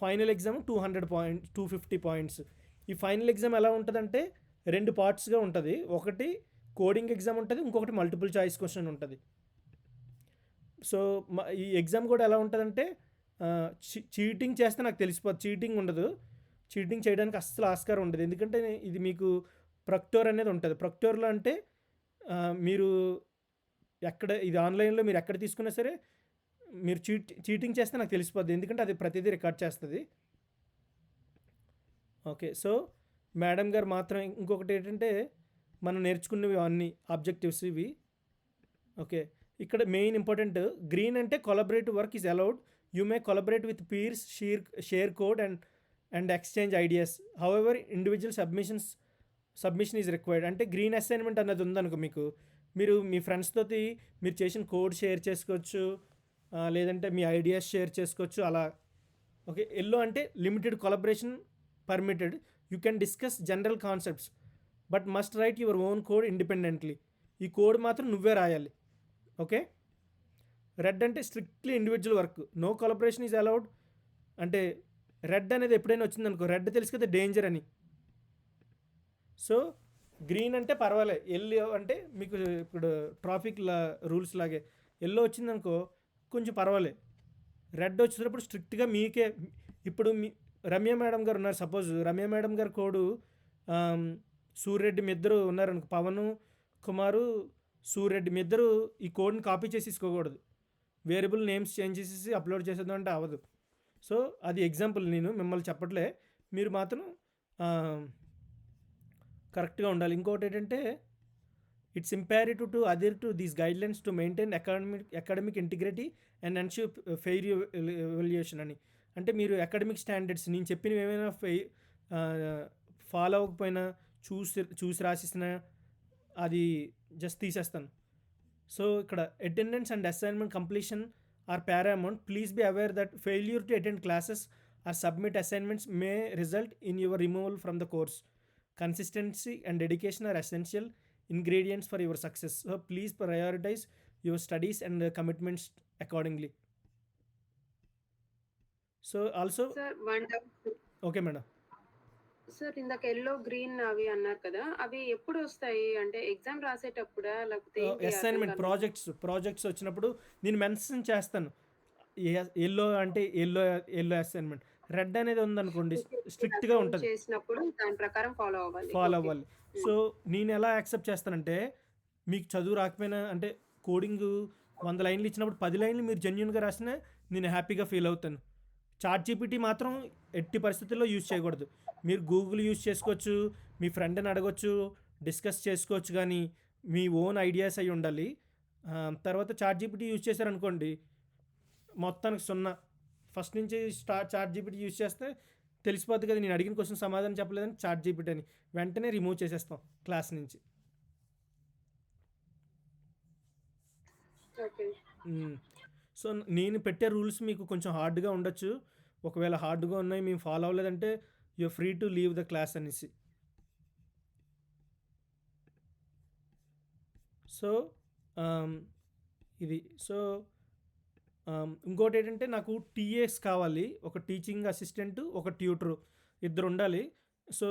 Final exam 250 points. ఈ ఫైనల్ ఎగ్జామ్ ఎలా ఉంటుందంటే 2 పార్ట్స్గా ఉంటుంది. ఒకటి కోడింగ్ ఎగ్జామ్ ఉంటుంది, ఇంకొకటి మల్టిపుల్ చాయిస్ క్వశ్చన్ ఉంటుంది. సో ఈ ఎగ్జామ్ కూడా ఎలా ఉంటుందంటే చీటింగ్ చేస్తే నాకు తెలిసిపోతుంది. చీటింగ్ ఉండదు, చీటింగ్ చేయడానికి అస్సలు ఆస్కారం ఉండదు. ఎందుకంటే ఇది మీకు ప్రొక్టోర్ అనేది ఉంటుంది. ప్రొక్టోర్లో అంటే మీరు ఎక్కడ ఇది ఆన్లైన్లో మీరు ఎక్కడ తీసుకున్నా సరే మీరు చీటింగ్ చేస్తే నాకు తెలిసిపోద్ది, ఎందుకంటే అది ప్రతిదీ రికార్డ్ చేస్తుంది. ఓకే. సో మేడం గారు మాత్రం ఇంకొకటి ఏంటంటే మనం నేర్చుకున్నవి అన్ని ఆబ్జెక్టివ్స్ ఇవి. ఓకే. ఇక్కడ మెయిన్ ఇంపార్టెంట్ గ్రీన్ అంటే collaborative work is allowed. You may collaborate with peers, share code and exchange ideas. However individual submission is required. అంటే గ్రీన్ అసైన్మెంట్ అన్నది ఉందనుకో మీకు, మీరు మీ ఫ్రెండ్స్తో మీరు చేసిన కోడ్ షేర్ చేసుకోవచ్చు, లేదంటే మీ ఐడియాస్ షేర్ చేసుకోవచ్చు అలా. ఓకే. ఎల్లో అంటే limited collaboration permitted. You can discuss general concepts but must write your own code independently. ఈ కోడ్ మాత్రం నువ్వే రాయాలి. ఓకే. రెడ్ అంటే strictly individual work, no collaboration is allowed. అంటే రెడ్ అనేది ఎప్పుడైనా వచ్చిందనుకో, రెడ్ తెలుసు కదా డేంజర్ అని. సో గ్రీన్ అంటే పర్వాలే, ఎల్లో అంటే మీకు ఇప్పుడు ట్రాఫిక్ రూల్స్ లాగే ఎల్లో వచ్చిందనుకో కొంచెం పర్వాలే. రెడ్ వచ్చేటప్పుడు స్ట్రిక్ట్గా మీకే. ఇప్పుడు రమ్య మేడం గారు ఉన్నారు, సపోజ్ రమ్య మేడం గారు కోడు సూర్యరెడ్డి మీ ఇద్దరు ఉన్నారనుకో, పవన్ కుమారు సూర్యరెడ్డి మీ ఇద్దరు ఈ కోడ్ని కాపీ చేసి తీసుకోకూడదు. వేరియబుల్ నేమ్స్ చేంజ్ చేసేసి అప్లోడ్ చేసేద్దాం అంటే అవ్వదు. సో అది ఎగ్జాంపుల్, నేను మిమ్మల్ని చెప్పట్లే, మీరు మాత్రం కరెక్ట్గా ఉండాలి. ఇంకొకటి ఏంటంటే it's imperative to adhere to these guidelines to maintain academic integrity and ensure fair evaluation అని. అంటే మీరు అకాడమిక్ స్టాండర్డ్స్ నేను చెప్పినవి ఏమైనా ఫాలో అవ్వకపోయినా చూసి రాసిస్తున్నా అది జస్ట్ తీసేస్తాను. సో ఇక్కడ attendance and assignment completion or paramount. Please be aware that failure to attend classes or submit assignments may result in your removal from the course. Consistency and dedication are essential ingredients for your success. So please prioritize your studies and commitments accordingly. So also sir one doubt okay madam. Sir ఇందాక yellow green అవి అన్నారు కదా, అవి ఎప్పుడు వస్తాయి? అంటే exam రాసేటప్పుడా లేకపోతే ఏంటి? అర్థం అసైన్మెంట్ కాలేదు. ప్రాజెక్ట్స్ వచ్చినప్పుడు నేను మెన్షన్ చేస్తాను. ఎల్లో అంటే ఎల్లో అసైన్మెంట్, రెడ్ అనేది ఉందనుకోండి స్ట్రిక్ట్గా అసైన్ ఉంటుంది, చేసినప్పుడు దాని ప్రకారం ఫాలో అవ్వాలి. Follow okay. అవ్వాలి. సో నేను ఎలా యాక్సెప్ట్ చేస్తానంటే, మీకు చదువు రాకపోయినా అంటే కోడింగ్ 100 లైన్లు ఇచ్చినప్పుడు 10 లైన్లు మీరు జెన్యున్గా రాసినా నేను హ్యాపీగా ఫీల్ అవుతాను. చాట్ జీపీటీ మాత్రం ఎట్టి పరిస్థితుల్లో యూజ్ చేయకూడదు. మీరు గూగుల్ యూజ్ చేసుకోవచ్చు, మీ ఫ్రెండ్ని అడగొచ్చు, డిస్కస్ చేసుకోవచ్చు, కానీ మీ ఓన్ ఐడియాస్ అయి ఉండాలి. తర్వాత చాట్ జీపీటీ యూజ్ చేశారనుకోండి మొత్తానికి 0. ఫస్ట్ నుంచి చాట్ జీపీటీ యూజ్ చేస్తే తెలిసిపోద్ది కదా నేను అడిగిన క్వశ్చన్ సమాధానం చెప్పలేదని చాట్ జీపీటీ అని, వెంటనే రిమూవ్ చేసేస్తాం క్లాస్ నుంచి. ఓకే. సో నేను పెట్టే రూల్స్ మీకు కొంచెం హార్డ్గా ఉండొచ్చు. ఒకవేళ హార్డ్గా ఉన్నాయి మేము ఫాలో అవ్వలేదంటే you free to leave the class అనేసి. సో ఇది సో ఇంకోటి ఏంటంటే నాకు టీఏస్ కావాలి, ఒక టీచింగ్ అసిస్టెంట్, ఒక ట్యూటరు, ఇద్దరు ఉండాలి. సో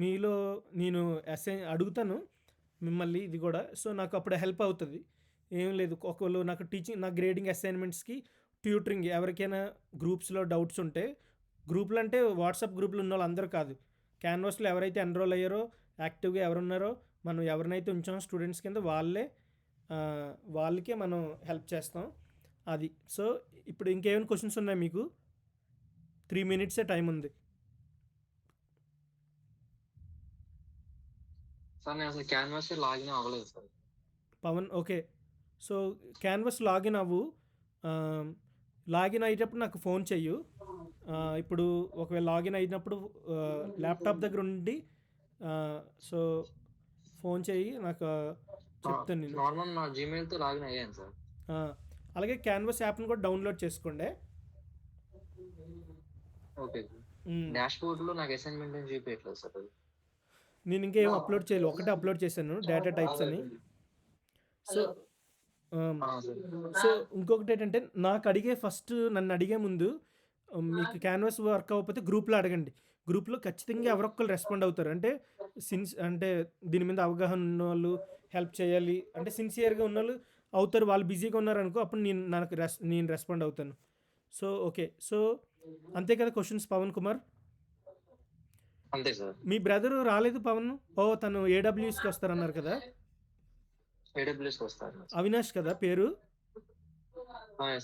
మీలో నేను అడుగుతాను మిమ్మల్ని ఇది కూడా. సో నాకు అప్పుడు హెల్ప్ అవుతుంది. ఏం లేదు, ఒకళ్ళు నాకు నా గ్రేడింగ్ అసైన్మెంట్స్కి ట్యూటరింగ్, ఎవరికైనా గ్రూప్స్లో డౌట్స్ ఉంటే, గ్రూపులు అంటే వాట్సాప్ గ్రూపులు ఉన్న వాళ్ళు అందరూ కాదు, క్యాన్వాస్లో ఎవరైతే ఎన్రోల్ అయ్యారో యాక్టివ్గా ఎవరున్నారో మనం ఎవరినైతే ఉంచామో స్టూడెంట్స్ కింద వాళ్ళకే మనం హెల్ప్ చేస్తాం అది. సో ఇప్పుడు ఇంకేమైనా క్వశ్చన్స్ ఉన్నాయి మీకు? 3 minutes టైం ఉంది. సార్ నేను అసలు క్యాన్వాస్ లాగిన్ అవ్వలేదు sir. Pavan okay. So Canvas login అవ్వు. లాగిన్ అయ్యేటప్పుడు నాకు ఫోన్ చెయ్యు. ఇప్పుడు ఒకవేళ లాగిన్ అయినప్పుడు ల్యాప్టాప్ దగ్గర ఉండి సో ఫోన్ చెయ్యి, నాకు చెప్తాను నేను. నార్మల్ నా జీమెయిల్తో లాగిన్ అయ్యాను సార్. అలాగే క్యాన్వాస్ యాప్ని కూడా డౌన్లోడ్ చేసుకోండి. Okay sir. డాష్ బోర్డ్లో నాకు అసైన్మెంట్ అని చూపించట్లేదు సార్ అది. నేను ఇంకేం అప్లోడ్ చేయలేదు, ఒకటే అప్లోడ్ చేశాను, డేటా టైప్స్ అని. సో సో ఇంకొకటి ఏంటంటే నన్ను అడిగే ముందు మీకు క్యాన్వాస్ వర్క్ అవ్వకపోతే గ్రూప్లో అడగండి. గ్రూప్లో ఖచ్చితంగా ఎవరొక్కరు రెస్పాండ్ అవుతారు. అంటే దీని మీద అవగాహన ఉన్న వాళ్ళు, హెల్ప్ చేయాలి అంటే సిన్సియర్గా ఉన్న వాళ్ళు అవుతారు. వాళ్ళు బిజీగా ఉన్నారనుకో అప్పుడు నేను రెస్పాండ్ అవుతాను. So okay. సో అంతే కదా క్వశ్చన్స్ పవన్ కుమార్? అంతే సార్. మీ బ్రదరు రాలేదు పవన్? తను ఏడబ్ల్యూఎస్కి వస్తారన్నారు కదా, ఏడబ్ల్యూఎస్కి వస్తారు అవినాష్ కదా పేరు?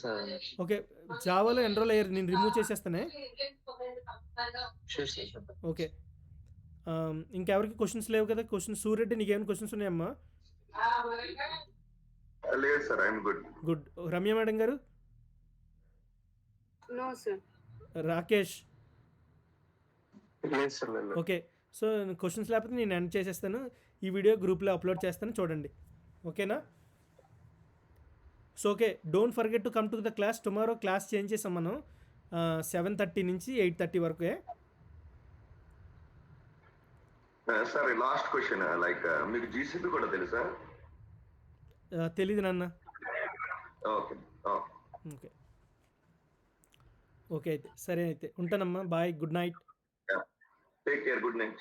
సార్. ఓకే, జావాలో ఎన్రోల్ అయ్యారు, నేను రిమూవ్ చేసేస్తానే. Sure sir. ఓకే, ఇంకెవరికి క్వశ్చన్స్ లేవు కదా? సూర్యరెడ్డి నీకేమైనా క్వశ్చన్స్ ఉన్నాయమ్మా? లేదు sir, I'm good. Ramya madam గారు? No sir. రాకేష్? లేదు సార్, లేదు. ఓకే. సో క్వశ్చన్స్ లేకపోతే నేను ఎండ్ చేసేస్తాను, ఈ వీడియో గ్రూప్లో అప్లోడ్ చేస్తాను, చూడండి. ఓకేనా? So okay, don't forget to come to the class. Tomorrow class change చేసాం మనం 7:30 నుంచి 8:30 వరకు. సార్ లాస్ట్ క్వశ్చన్, లైక్ మీకు జీసీపీ కూడా తెలుసా? తెలీదు నాన్న. ఓకే ఓకే ఓకే అయితే సరే, అయితే ఉంటానమ్మా, bye, good night. Take care, good night.